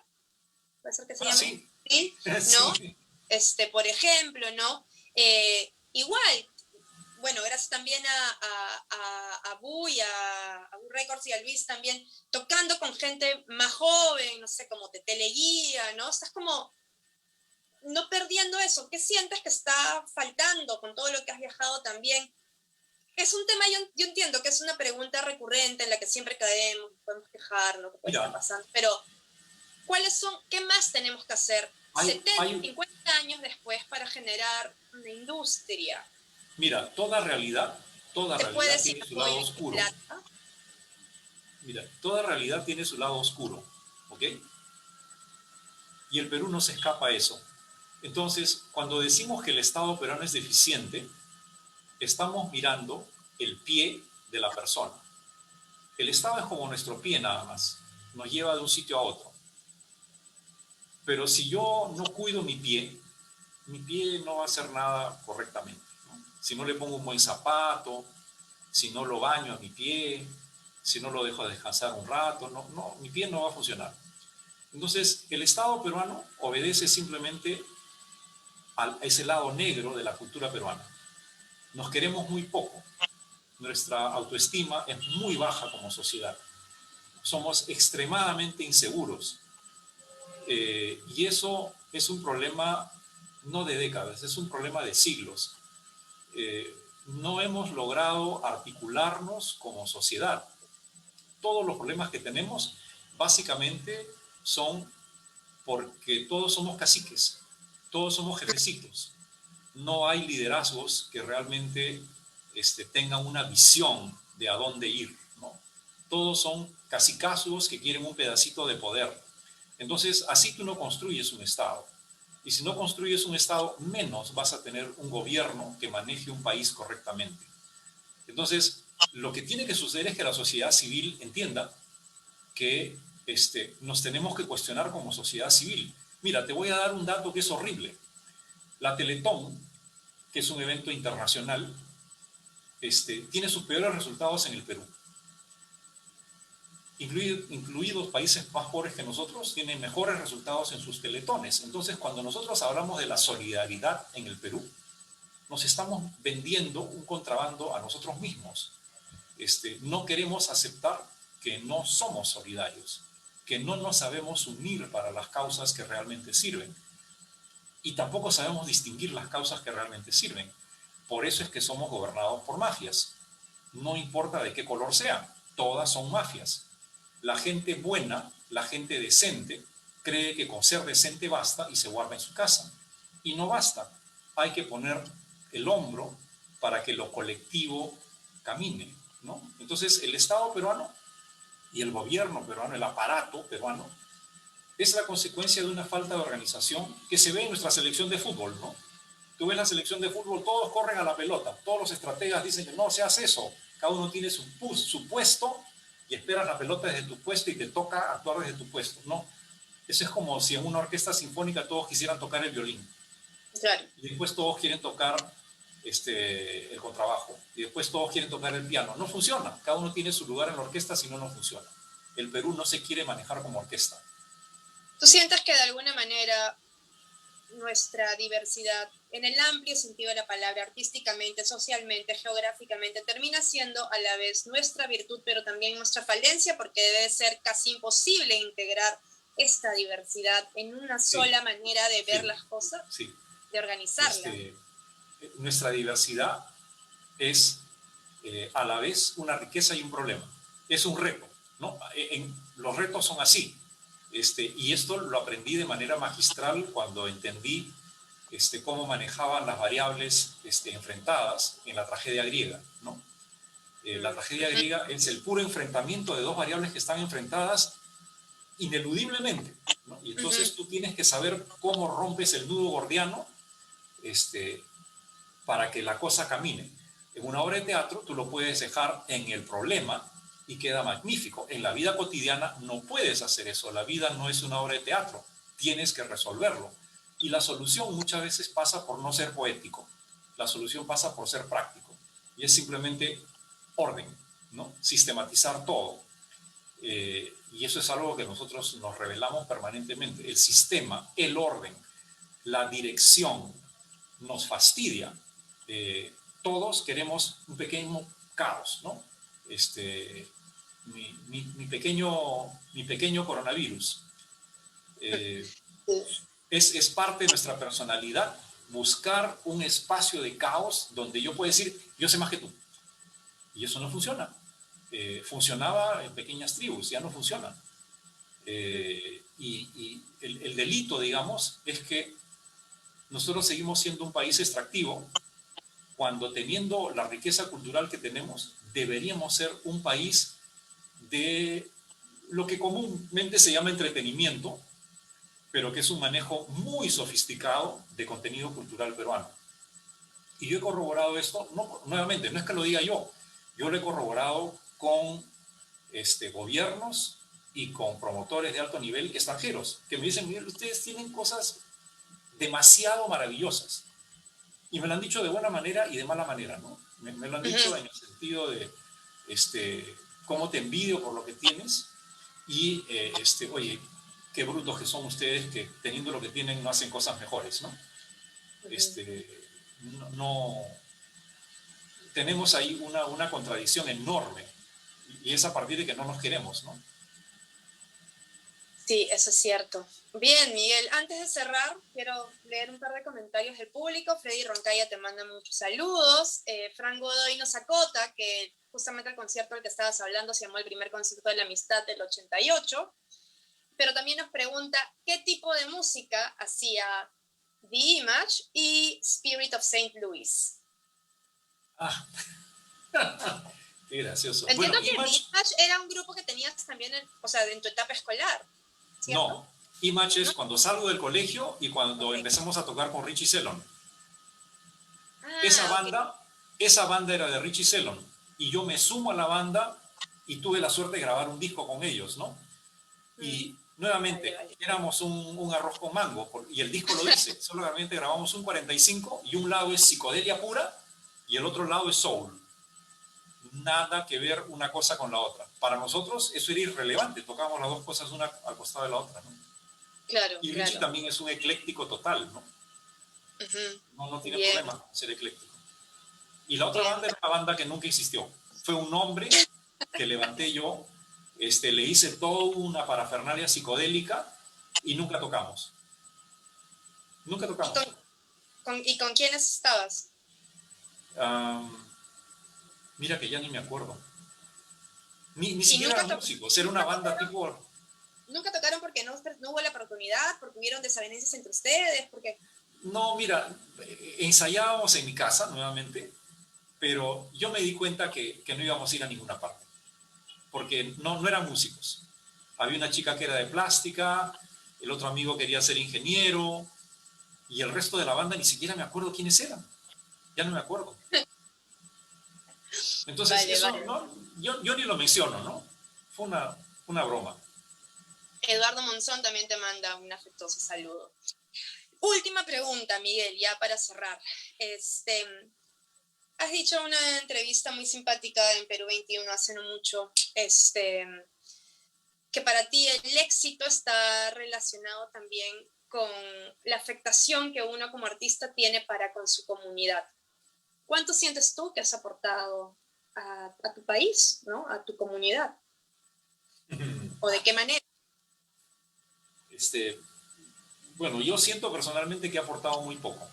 puede ser que se Ah, llame, sí, ¿sí? ¿No? sí. Por ejemplo, ¿no? Igual, bueno, gracias también a Bu y a Bu Records y a Luis también, tocando con gente más joven, no sé, como Tete Leguía, ¿no? Estás como no perdiendo eso. ¿Qué sientes que está faltando con todo lo que has viajado también? Es un tema, yo entiendo que es una pregunta recurrente en la que siempre caemos, podemos quejarnos, qué puede estar Mira, pasando, pero ¿cuáles son, qué más tenemos que hacer hay, 70, hay, 50 años después para generar una industria? mira, toda ¿Se puede realidad sin tiene su lado apoyo y sin oscuro. plata? Mira, toda realidad tiene su lado oscuro, ¿ok? Y el Perú no se escapa a eso. Entonces, cuando decimos que el Estado peruano es deficiente, estamos mirando el pie de la persona. El Estado es como nuestro pie nada más, nos lleva de un sitio a otro. Pero si yo no cuido mi pie, mi pie no va a hacer nada correctamente, ¿no? Si no le pongo un buen zapato, si no lo baño a mi pie, si no lo dejo descansar un rato, no, mi pie no va a funcionar. Entonces, el Estado peruano obedece simplemente a ese lado negro de la cultura peruana. Nos queremos muy poco. Nuestra autoestima es muy baja como sociedad. Somos extremadamente inseguros. Y eso es un problema no de décadas, es un problema de siglos. No hemos logrado articularnos como sociedad. Todos los problemas que tenemos básicamente son porque todos somos caciques, todos somos jefecitos. No hay liderazgos que realmente tengan una visión de a dónde ir, ¿no? Todos son cacicazgos que quieren un pedacito de poder. Entonces, así tú no construyes un Estado. Y si no construyes un Estado, menos vas a tener un gobierno que maneje un país correctamente. Entonces, lo que tiene que suceder es que la sociedad civil entienda que nos tenemos que cuestionar como sociedad civil. Mira, te voy a dar un dato que es horrible. La Teletón, que es un evento internacional, tiene sus peores resultados en el Perú. Incluidos países más pobres que nosotros, tienen mejores resultados en sus teletones. Entonces, cuando nosotros hablamos de la solidaridad en el Perú, nos estamos vendiendo un contrabando a nosotros mismos. No queremos aceptar que no somos solidarios, que no nos sabemos unir para las causas que realmente sirven. Y tampoco sabemos distinguir las causas que realmente sirven. Por eso es que somos gobernados por mafias. No importa de qué color sean, todas son mafias. La gente buena, la gente decente, cree que con ser decente basta y se guarda en su casa. Y no basta. Hay que poner el hombro para que lo colectivo camine, ¿no? Entonces, el Estado peruano y el gobierno peruano, el aparato peruano, es la consecuencia de una falta de organización que se ve en nuestra selección de fútbol, ¿no? Tú ves la selección de fútbol, todos corren a la pelota, todos los estrategas dicen que no se hace eso, cada uno tiene su puesto y esperas la pelota desde tu puesto y te toca actuar desde tu puesto, ¿no? Eso es como si en una orquesta sinfónica todos quisieran tocar el violín. Claro. Y después todos quieren tocar el contrabajo. Y después todos quieren tocar el piano. No funciona. Cada uno tiene su lugar en la orquesta, si no, no funciona. El Perú no se quiere manejar como orquesta. ¿Tú sientes que de alguna manera nuestra diversidad, en el amplio sentido de la palabra, artísticamente, socialmente, geográficamente, termina siendo a la vez nuestra virtud, pero también nuestra falencia, porque debe ser casi imposible integrar esta diversidad en una sola manera de ver las cosas, de organizarla? Nuestra diversidad es a la vez una riqueza y un problema. Es un reto, ¿no? Los retos son así. Y esto lo aprendí de manera magistral cuando entendí cómo manejaban las variables enfrentadas en la tragedia griega, ¿no? La tragedia griega es el puro enfrentamiento de dos variables que están enfrentadas ineludiblemente, ¿no? Y entonces tú tienes que saber cómo rompes el nudo gordiano para que la cosa camine. En una obra de teatro tú lo puedes dejar en el problema y queda magnífico. En la vida cotidiana no puedes hacer eso. La vida no es una obra de teatro. Tienes que resolverlo. Y la solución muchas veces pasa por no ser poético. La solución pasa por ser práctico. Y es simplemente orden, ¿no? Sistematizar todo. Y eso es algo que nosotros nos revelamos permanentemente. El sistema, el orden, la dirección nos fastidia. Todos queremos un pequeño caos, ¿no? Mi pequeño coronavirus. Es parte de nuestra personalidad buscar un espacio de caos donde yo puedo decir, yo sé más que tú. Y eso no funciona. Funcionaba en pequeñas tribus, ya no funciona. Y el delito, digamos, es que nosotros seguimos siendo un país extractivo cuando, teniendo la riqueza cultural que tenemos, deberíamos ser un país de lo que comúnmente se llama entretenimiento, pero que es un manejo muy sofisticado de contenido cultural peruano. Y yo he corroborado esto, nuevamente, no es que lo diga yo lo he corroborado con gobiernos y con promotores de alto nivel extranjeros, que me dicen, ustedes tienen cosas demasiado maravillosas. Y me lo han dicho de buena manera y de mala manera, ¿no? Me lo han dicho en el sentido de, cómo te envidio por lo que tienes y, oye, qué brutos que son ustedes que teniendo lo que tienen no hacen cosas mejores, ¿no? No, tenemos ahí una contradicción enorme y es a partir de que no nos queremos, ¿no? Sí, eso es cierto. Bien, Miguel, antes de cerrar, quiero leer un par de comentarios del público. Freddy Roncaya te manda muchos saludos. Fran Godoy nos acota que justamente el concierto del que estabas hablando se llamó el primer concierto de la amistad del 88. Pero también nos pregunta qué tipo de música hacía The Image y Spirit of St. Louis. Ah, qué gracioso. Entiendo Bueno, que The Image, Image era un grupo que tenías también en tu etapa escolar, ¿cierto? no. Image es ¿No? cuando salgo del colegio y cuando empezamos a tocar con Richie Sellon. Ah, Esa banda era de Richie Sellon y yo me sumo a la banda y tuve la suerte de grabar un disco con ellos, ¿no? Y nuevamente, vale. éramos un arroz con mango y el disco lo dice, solamente grabamos un 45 y un lado es psicodelia pura y el otro lado es soul. Nada que ver una cosa con la otra. Para nosotros eso era irrelevante, tocábamos las dos cosas una al costado de la otra, ¿no? Claro, Y Richie también es un ecléctico total, ¿no? No tiene Bien. problema con ser ecléctico. Y la otra banda era una banda que nunca existió. Fue un nombre que levanté yo, le hice toda una parafernalia psicodélica y nunca tocamos. Nunca tocamos. ¿Y con quiénes estabas? Mira que ya ni me acuerdo. Ni siquiera eran músicos, era una banda tipo... ¿Nunca tocaron porque no hubo la oportunidad, porque hubieron desavenencias entre ustedes? Porque... No, mira, ensayábamos en mi casa nuevamente, pero yo me di cuenta que no íbamos a ir a ninguna parte, porque no eran músicos. Había una chica que era de plástica, el otro amigo quería ser ingeniero, y el resto de la banda ni siquiera me acuerdo quiénes eran. Ya no me acuerdo. Entonces, vale, eso, vale. ¿no? Yo ni lo menciono, ¿no? Fue una broma. Eduardo Monzón también te manda un afectuoso saludo. Última pregunta, Miguel, ya para cerrar. Has dicho en una entrevista muy simpática en Perú 21 hace no mucho, que para ti el éxito está relacionado también con la afectación que uno como artista tiene para con su comunidad. ¿Cuánto sientes tú que has aportado a tu país, ¿no? A tu comunidad? ¿O de qué manera? Bueno, yo siento personalmente que he aportado muy poco.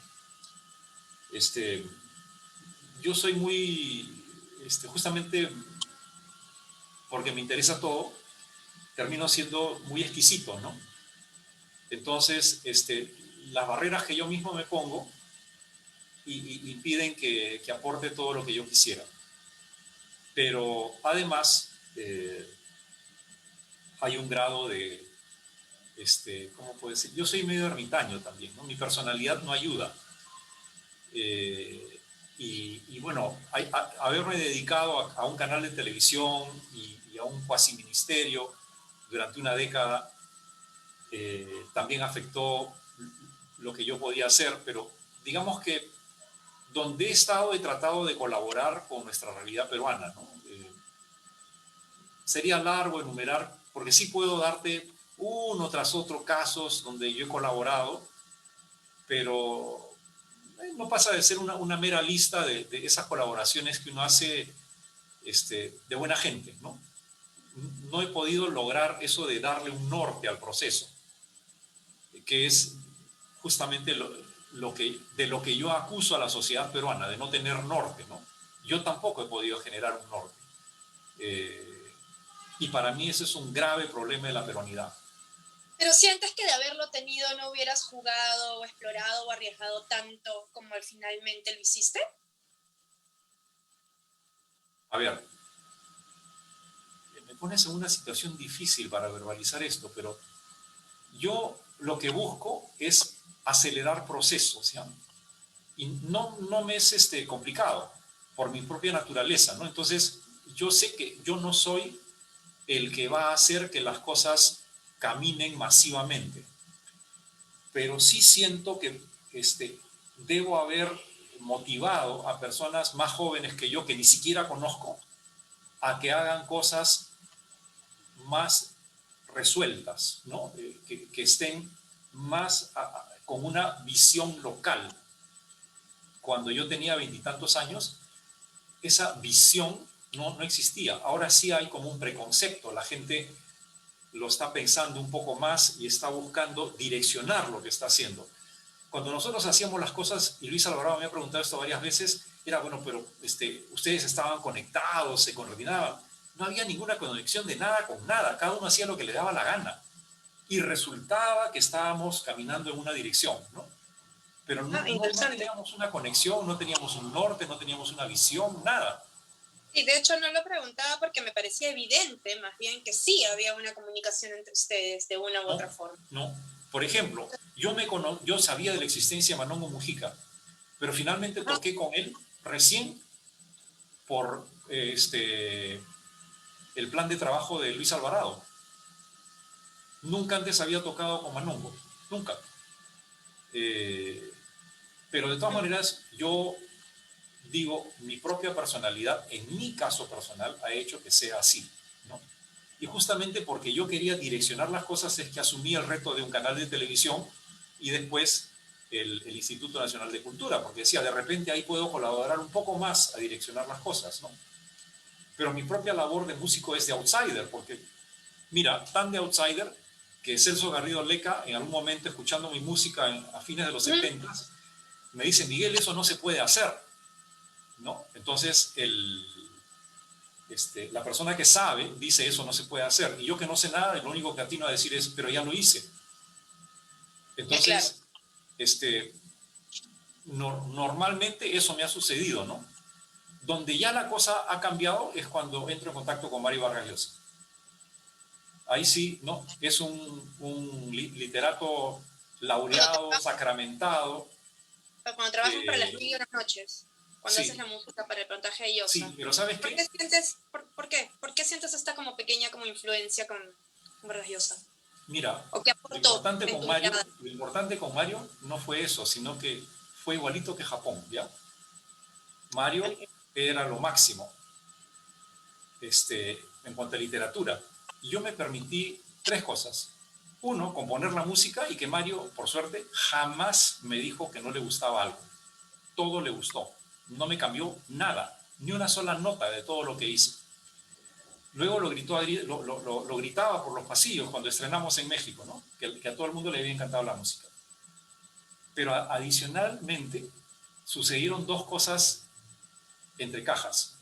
Yo soy muy, justamente porque me interesa todo, termino siendo muy exquisito, ¿no? Entonces, las barreras que yo mismo me pongo impiden que aporte todo lo que yo quisiera. Pero además, hay un grado de, ¿cómo puedo decir? Yo soy medio ermitaño también, ¿no? Mi personalidad no ayuda. Y bueno, haberme dedicado a un canal de televisión y a un cuasi ministerio durante una década también afectó lo que yo podía hacer, pero digamos que donde he tratado de colaborar con nuestra realidad peruana, ¿no? Sería largo enumerar, porque sí puedo darte uno tras otro casos donde yo he colaborado, pero no pasa de ser una mera lista de esas colaboraciones que uno hace de buena gente, ¿no? No he podido lograr eso de darle un norte al proceso, que es justamente de lo que yo acuso a la sociedad peruana, de no tener norte, ¿no? Yo tampoco he podido generar un norte. Y para mí ese es un grave problema de la peruanidad. ¿Pero sientes que de haberlo tenido no hubieras jugado o explorado o arriesgado tanto como finalmente lo hiciste? A ver, me pones en una situación difícil para verbalizar esto, pero yo lo que busco es acelerar procesos, ¿ya? Y no me es complicado por mi propia naturaleza, ¿no? Entonces, yo sé que yo no soy el que va a hacer que las cosas caminen masivamente, pero sí siento que debo haber motivado a personas más jóvenes que yo, que ni siquiera conozco, a que hagan cosas más resueltas, ¿no? Que estén más con una visión local. Cuando yo tenía 20 y tantos años, esa visión no existía. Ahora sí hay como un preconcepto. La gente lo está pensando un poco más y está buscando direccionar lo que está haciendo. Cuando nosotros hacíamos las cosas, y Luis Alvarado me ha preguntado esto varias veces, era, bueno, pero ustedes estaban conectados, se coordinaban. No había ninguna conexión de nada con nada. Cada uno hacía lo que le daba la gana. Y resultaba que estábamos caminando en una dirección, ¿no? Pero no teníamos una conexión, no teníamos un norte, no teníamos una visión, nada. Y de hecho no lo preguntaba porque me parecía evidente, más bien que sí había una comunicación entre ustedes de una u otra forma. No, por ejemplo, yo sabía de la existencia de Manongo Mujica, pero finalmente toqué con él recién por el plan de trabajo de Luis Alvarado. Nunca antes había tocado con Manongo, nunca. Pero de todas maneras, yo digo, mi propia personalidad, en mi caso personal, ha hecho que sea así, ¿no? Y justamente porque yo quería direccionar las cosas es que asumí el reto de un canal de televisión y después el Instituto Nacional de Cultura, porque decía, de repente ahí puedo colaborar un poco más a direccionar las cosas, ¿no? Pero mi propia labor de músico es de outsider, porque, mira, tan de outsider que Celso Garrido Leca, en algún momento escuchando mi música a fines de los 70, me dice, Miguel, eso no se puede hacer, ¿no? Entonces, la persona que sabe dice, eso no se puede hacer. Y yo que no sé nada, lo único que atino a decir es, pero ya lo hice. Entonces, normalmente eso me ha sucedido, ¿no? Donde ya la cosa ha cambiado es cuando entro en contacto con Mario Vargas Llosa. Ahí sí, ¿no? Es un literato laureado, sacramentado. Cuando trabajas para las 1000 noches, cuando haces la música para el Plantaje de Llosa. Sí, pero ¿sabes qué? ¿Por qué? ¿Por qué sientes esta como pequeña como influencia con Vargas Llosa? Mira, ¿O qué aportó lo importante con Mario no fue eso, sino que fue igualito que Japón, ¿ya? Mario era lo máximo en cuanto a literatura. Y yo me permití 3 cosas. Uno, componer la música y que Mario, por suerte, jamás me dijo que no le gustaba algo. Todo le gustó. No me cambió nada, ni una sola nota de todo lo que hice. Luego lo gritaba por los pasillos cuando estrenamos en México, ¿no? Que a todo el mundo le había encantado la música. Pero adicionalmente sucedieron 2 cosas entre cajas.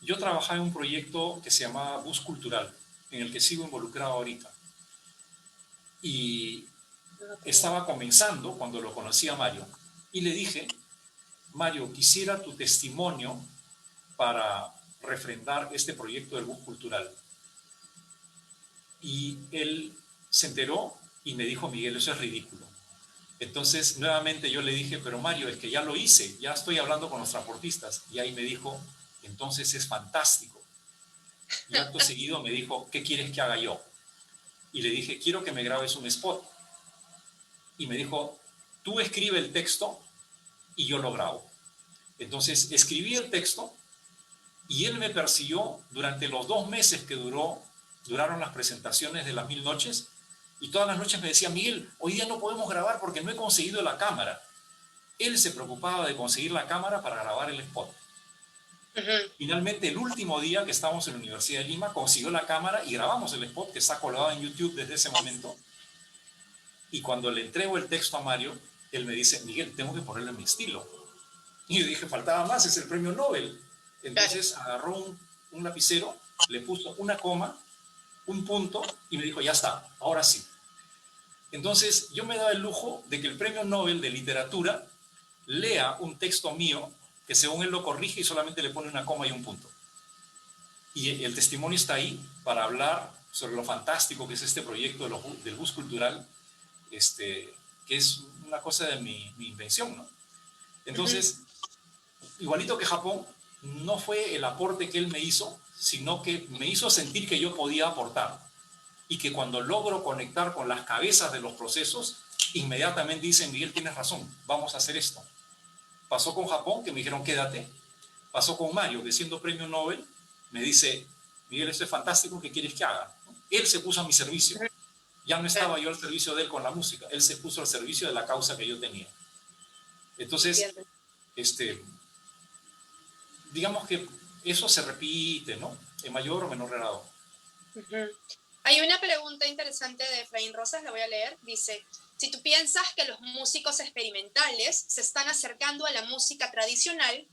Yo trabajaba en un proyecto que se llamaba Bus Cultural, en el que sigo involucrado ahorita. Y estaba comenzando cuando lo conocí a Mario. Y le dije, Mario, quisiera tu testimonio para refrendar este proyecto del Bus Cultural. Y él se enteró y me dijo, Miguel, eso es ridículo. Entonces, nuevamente yo le dije, pero Mario, es que ya lo hice, ya estoy hablando con los transportistas. Y ahí me dijo, entonces es fantástico. Y acto seguido me dijo, ¿qué quieres que haga yo? Y le dije, quiero que me grabes un spot. Y me dijo, tú escribe el texto y yo lo grabo. Entonces, escribí el texto y él me persiguió durante los 2 meses que duraron las presentaciones de las 1000 noches. Y todas las noches me decía, Miguel, hoy día no podemos grabar porque no he conseguido la cámara. Él se preocupaba de conseguir la cámara para grabar el spot. Finalmente, el último día que estábamos en la Universidad de Lima, consiguió la cámara y grabamos el spot que está colgado en YouTube desde ese momento. Y cuando le entrego el texto a Mario, él me dice, Miguel, tengo que ponerle mi estilo. Y yo dije, faltaba más, es el premio Nobel. Entonces agarró un lapicero, le puso una coma, un punto y me dijo, ya está, ahora sí. Entonces yo me daba el lujo de que el premio Nobel de literatura lea un texto mío que según él lo corrige y solamente le pone una coma y un punto. Y el testimonio está ahí para hablar sobre lo fantástico que es este proyecto del Bus Cultural, que es una cosa de mi invención, ¿no? Entonces, igualito que Japón, no fue el aporte que él me hizo, sino que me hizo sentir que yo podía aportar y que cuando logro conectar con las cabezas de los procesos, inmediatamente dicen, Miguel, tienes razón, vamos a hacer esto. Pasó con Japón, que me dijeron, quédate. Pasó con Mario, que siendo premio Nobel, me dice, Miguel, esto es fantástico, ¿qué quieres que haga? Él se puso a mi servicio. Ya no estaba yo al servicio de él con la música, él se puso al servicio de la causa que yo tenía. Entonces, digamos que eso se repite, ¿no? En mayor o menor grado. Hay una pregunta interesante de Efraín Rosas, la voy a leer. Dice, si tú piensas que los músicos experimentales se están acercando a la música tradicional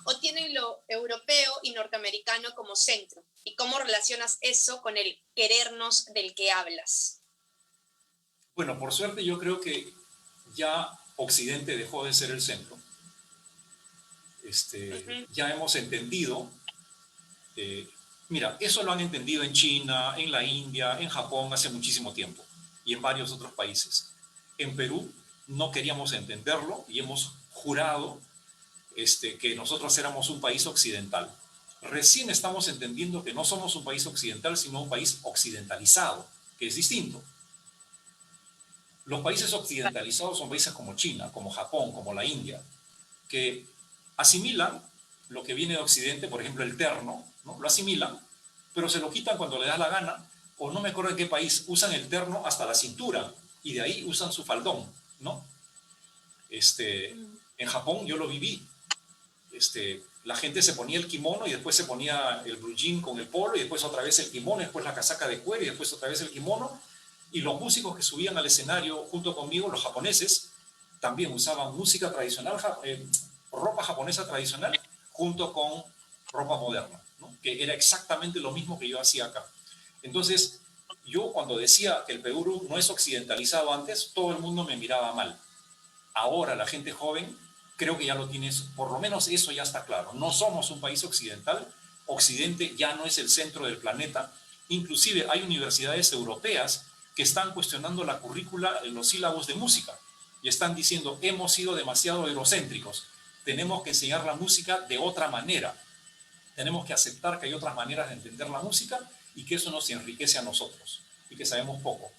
o tienen lo europeo y norteamericano como centro, ¿y cómo relacionas eso con el querernos del que hablas? Bueno, por suerte yo creo que ya Occidente dejó de ser el centro. Ya hemos entendido, mira, eso lo han entendido en China, en la India, en Japón hace muchísimo tiempo y en varios otros países. En Perú no queríamos entenderlo y hemos jurado que nosotros éramos un país occidental. Recién estamos entendiendo que no somos un país occidental, sino un país occidentalizado, que es distinto. Los países occidentalizados son países como China, como Japón, como la India, que asimilan lo que viene de Occidente, por ejemplo el terno, ¿no? Lo asimilan, pero se lo quitan cuando le da la gana, o no me acuerdo en qué país, usan el terno hasta la cintura, y de ahí usan su faldón, ¿no? En Japón yo lo viví. La gente se ponía el kimono y después se ponía el blue jean con el polo y después otra vez el kimono, después la casaca de cuero y después otra vez el kimono. Y los músicos que subían al escenario junto conmigo, los japoneses, también usaban música tradicional, ropa japonesa tradicional, junto con ropa moderna, ¿no? Que era exactamente lo mismo que yo hacía acá. Entonces, yo cuando decía que el Perú no es occidentalizado antes, todo el mundo me miraba mal. Ahora la gente joven creo que ya lo tienes, por lo menos eso ya está claro. No somos un país occidental, Occidente ya no es el centro del planeta. Inclusive hay universidades europeas que están cuestionando la currícula en los sílabos de música y están diciendo, hemos sido demasiado eurocéntricos, tenemos que enseñar la música de otra manera, tenemos que aceptar que hay otras maneras de entender la música y que eso nos enriquece a nosotros y que sabemos poco.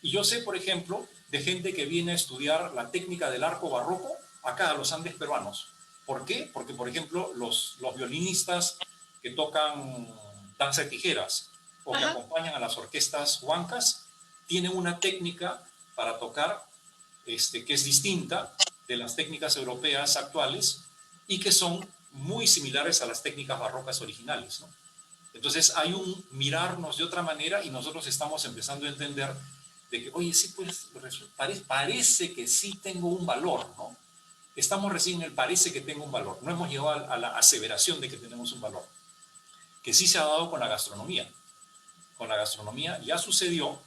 Y yo sé, por ejemplo, de gente que viene a estudiar la técnica del arco barroco acá a los Andes peruanos. ¿Por qué? Porque, por ejemplo, los violinistas que tocan danza de tijeras o que acompañan a las orquestas huancas tienen una técnica para tocar que es distinta de las técnicas europeas actuales y que son muy similares a las técnicas barrocas originales, ¿no? Entonces hay un mirarnos de otra manera y nosotros estamos empezando a entender de que, oye, sí, pues parece que sí tengo un valor, ¿no? Estamos recién en el parece que tengo un valor. No hemos llegado a la aseveración de que tenemos un valor. Que sí se ha dado con la gastronomía. Con la gastronomía ya sucedió,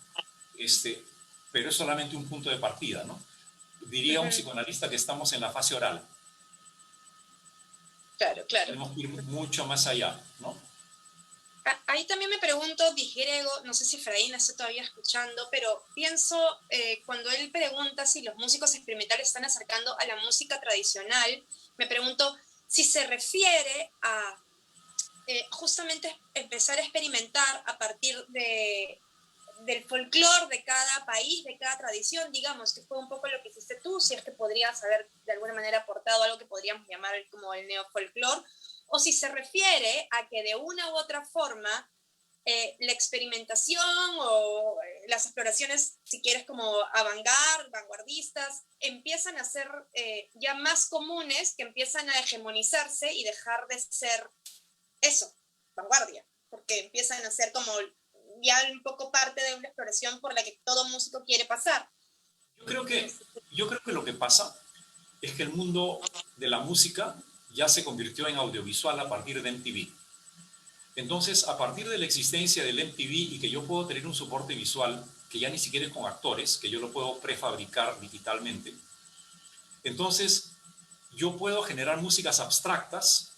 pero es solamente un punto de partida, ¿no? Diría un psicoanalista que estamos en la fase oral. Claro, claro. Tenemos que ir mucho más allá, ¿no? Ahí también me pregunto, Disgrego, no sé si Efraín está todavía escuchando, pero pienso cuando él pregunta si los músicos experimentales están acercando a la música tradicional, me pregunto si se refiere a justamente empezar a experimentar a partir del folclore de cada país, de cada tradición, digamos, que fue un poco lo que hiciste tú, si es que podrías haber de alguna manera aportado algo que podríamos llamar como el neofolclore, o si se refiere a que de una u otra forma la experimentación o las exploraciones, si quieres, como vanguardistas, empiezan a ser ya más comunes, que empiezan a hegemonizarse y dejar de ser eso, vanguardia, porque empiezan a ser como ya un poco parte de una exploración por la que todo músico quiere pasar. Yo creo que lo que pasa es que el mundo de la música ya se convirtió en audiovisual a partir de MTV. Entonces, a partir de la existencia del MTV y que yo puedo tener un soporte visual, que ya ni siquiera es con actores, que yo lo puedo prefabricar digitalmente, entonces yo puedo generar músicas abstractas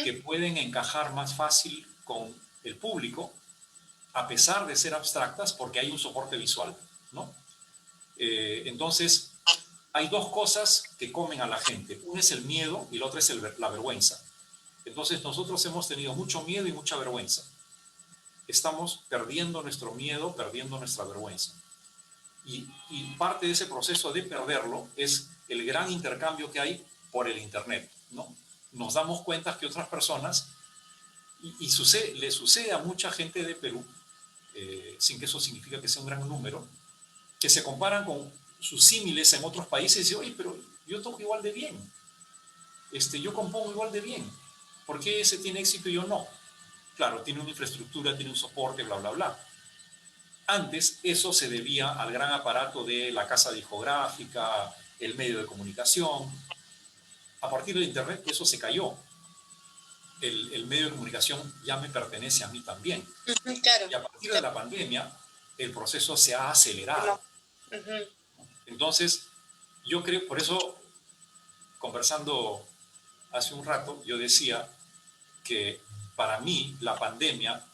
que pueden encajar más fácil con el público, a pesar de ser abstractas, porque hay un soporte visual, ¿no? Entonces, hay dos cosas que comen a la gente. Una es el miedo y la otra es la vergüenza. Entonces, nosotros hemos tenido mucho miedo y mucha vergüenza. Estamos perdiendo nuestro miedo, perdiendo nuestra vergüenza. Y parte de ese proceso de perderlo es el gran intercambio que hay por el Internet, ¿no? Nos damos cuenta que otras personas, le sucede a mucha gente de Perú, sin que eso signifique que sea un gran número, que se comparan con sus símiles en otros países y dicen, oye, pero yo toco igual de bien, yo compongo igual de bien, ¿por qué ese tiene éxito y yo no? Claro, tiene una infraestructura, tiene un soporte, bla, bla, bla. Antes eso se debía al gran aparato de la casa discográfica, el medio de comunicación. A partir de Internet eso se cayó. El medio de comunicación ya me pertenece a mí también. Claro. Y a partir de la pandemia el proceso se ha acelerado. Entonces, yo creo, por eso, conversando hace un rato, yo decía que para mí la pandemia,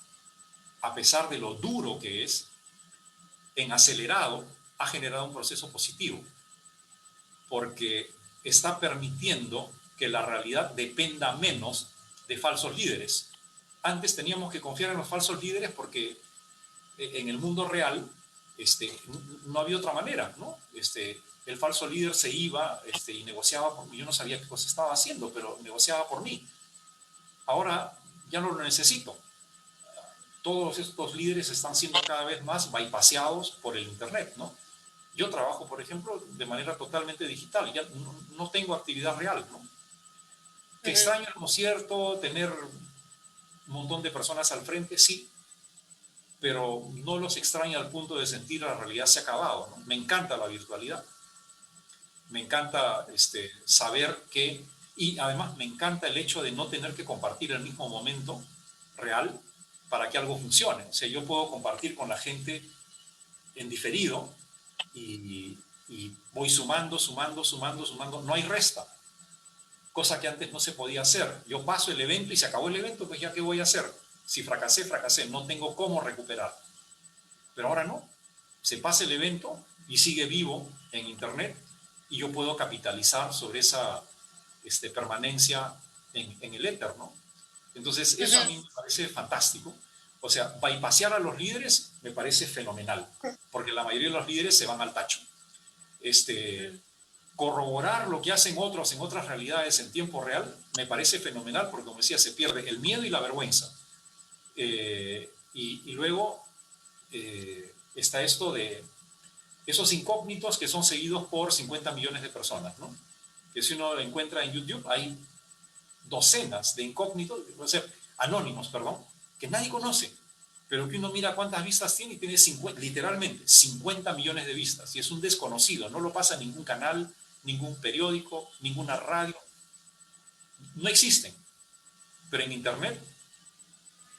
a pesar de lo duro que es, en acelerado ha generado un proceso positivo, porque está permitiendo que la realidad dependa menos de falsos líderes. Antes teníamos que confiar en los falsos líderes porque en el mundo real no había otra manera, ¿no? El falso líder se iba y negociaba por mí. Yo no sabía qué cosa estaba haciendo, pero negociaba por mí. Ahora ya no lo necesito. Todos estos líderes están siendo cada vez más bypaseados por el Internet, ¿no? Yo trabajo, por ejemplo, de manera totalmente digital. Ya no tengo actividad real, ¿no? Que extraño, ¿no es cierto? Tener un montón de personas al frente, sí, pero no los extraño al punto de sentir la realidad se ha acabado, ¿no? Me encanta la virtualidad. Me encanta saber que... Y además me encanta el hecho de no tener que compartir el mismo momento real para que algo funcione. O sea, yo puedo compartir con la gente en diferido y voy sumando, sumando, sumando, sumando. No hay resta, cosa que antes no se podía hacer. Yo paso el evento y se acabó el evento, pues ya qué voy a hacer. Si fracasé, fracasé, no tengo cómo recuperar. Pero ahora no, se pasa el evento y sigue vivo en Internet y yo puedo capitalizar sobre esa permanencia en el éter, ¿no? Entonces, eso a mí me parece fantástico. O sea, bypasear a los líderes me parece fenomenal, porque la mayoría de los líderes se van al tacho. Corroborar lo que hacen otros en otras realidades en tiempo real me parece fenomenal, porque como decía, se pierde el miedo y la vergüenza. Y luego está esto de esos incógnitos que son seguidos por 50 millones de personas, ¿no? Que si uno lo encuentra en YouTube, hay docenas de incógnitos, o sea, anónimos, perdón, que nadie conoce, pero que uno mira cuántas vistas tiene y tiene literalmente 50 millones de vistas, y es un desconocido, no lo pasa en ningún canal, ningún periódico, ninguna radio, no existen, pero en Internet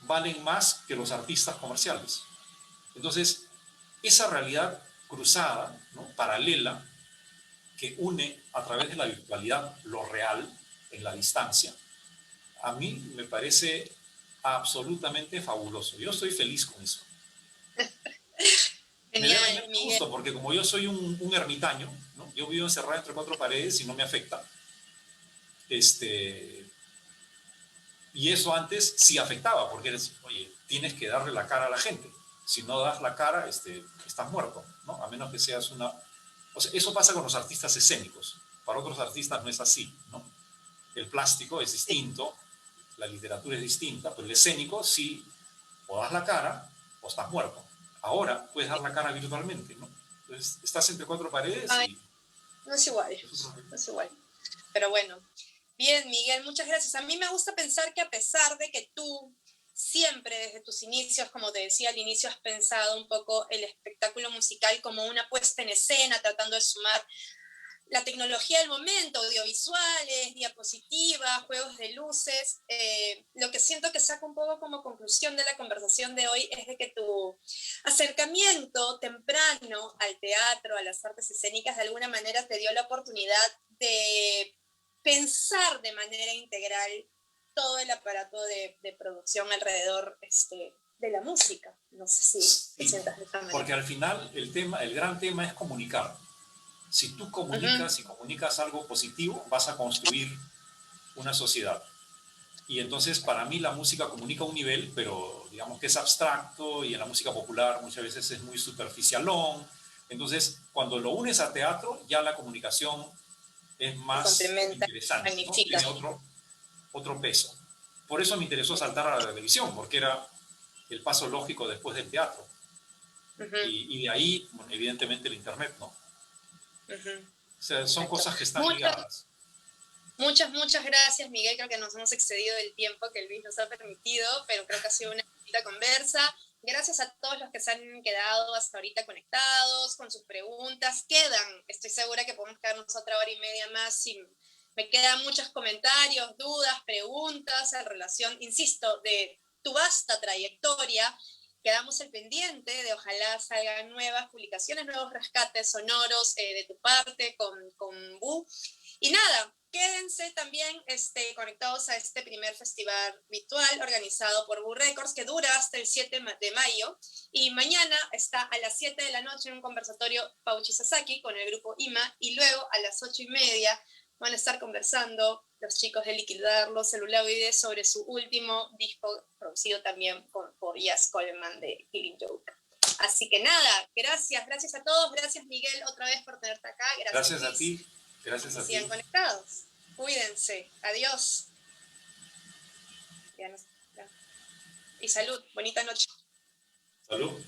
valen más que los artistas comerciales. Entonces, esa realidad cruzada, ¿no? Paralela, que une a través de la virtualidad lo real en la distancia, a mí me parece absolutamente fabuloso. Yo estoy feliz con eso. Genial, me gusta porque como yo soy un ermitaño, ¿no? Yo vivo encerrado entre cuatro paredes y no me afecta. Y eso antes sí afectaba, porque eres, oye, tienes que darle la cara a la gente. Si no das la cara, estás muerto, ¿no? A menos que seas una... O sea, eso pasa con los artistas escénicos. Para otros artistas no es así, ¿no? El plástico es distinto, la literatura es distinta, pero el escénico sí, o das la cara o estás muerto. Ahora puedes dar la cara virtualmente, ¿no? Entonces, estás entre cuatro paredes y... No es igual, no es igual. Pero bueno, bien, Miguel, muchas gracias. A mí me gusta pensar que a pesar de que tú siempre desde tus inicios, como te decía al inicio, has pensado un poco el espectáculo musical como una puesta en escena, tratando de sumar la tecnología del momento, audiovisuales, diapositivas, juegos de luces. Lo que siento que saco un poco como conclusión de la conversación de hoy es de que tu acercamiento temprano al teatro, a las artes escénicas, de alguna manera te dio la oportunidad de pensar de manera integral todo el aparato de producción alrededor de la música. No sé si te sientas de esta manera. Porque al final el gran tema es comunicar. Si tú comunicas y comunicas algo positivo, vas a construir una sociedad. Y entonces para mí la música comunica un nivel, pero digamos que es abstracto, y en la música popular muchas veces es muy superficialón, Entonces, cuando lo unes a teatro, ya la comunicación es más interesante, ¿no? Tiene otro peso. Por eso me interesó saltar a la televisión, porque era el paso lógico después del teatro. Y de ahí, bueno, evidentemente, el internet, ¿no? O sea, son cosas que están ligadas. Muchas gracias, Miguel. Creo que nos hemos excedido del tiempo que Luis nos ha permitido, pero creo que ha sido una bonita conversa. Gracias a todos los que se han quedado hasta ahorita conectados con sus preguntas. Estoy segura que podemos quedarnos otra hora y media más. Me quedan muchos comentarios, dudas, preguntas en relación, insisto, de tu vasta trayectoria. Quedamos al pendiente de ojalá salgan nuevas publicaciones, nuevos rescates sonoros de tu parte con Bu. Y nada, quédense también conectados a este primer festival virtual organizado por Bu Records, que dura hasta el 7 de mayo. Y mañana está a las 7 de la noche en un conversatorio Pauchi Sasaki con el grupo IMA. Y luego a las 8:30 van a estar conversando los chicos de Liquidar los Celuloides sobre su último disco, producido también por Jazz Coleman de Killing Joke. Así que nada, gracias a todos. Gracias, Miguel, otra vez por tenerte acá. Gracias a ti. Gracias a ti. Sigan conectados. Cuídense. Adiós. Y salud. Bonita noche. Salud.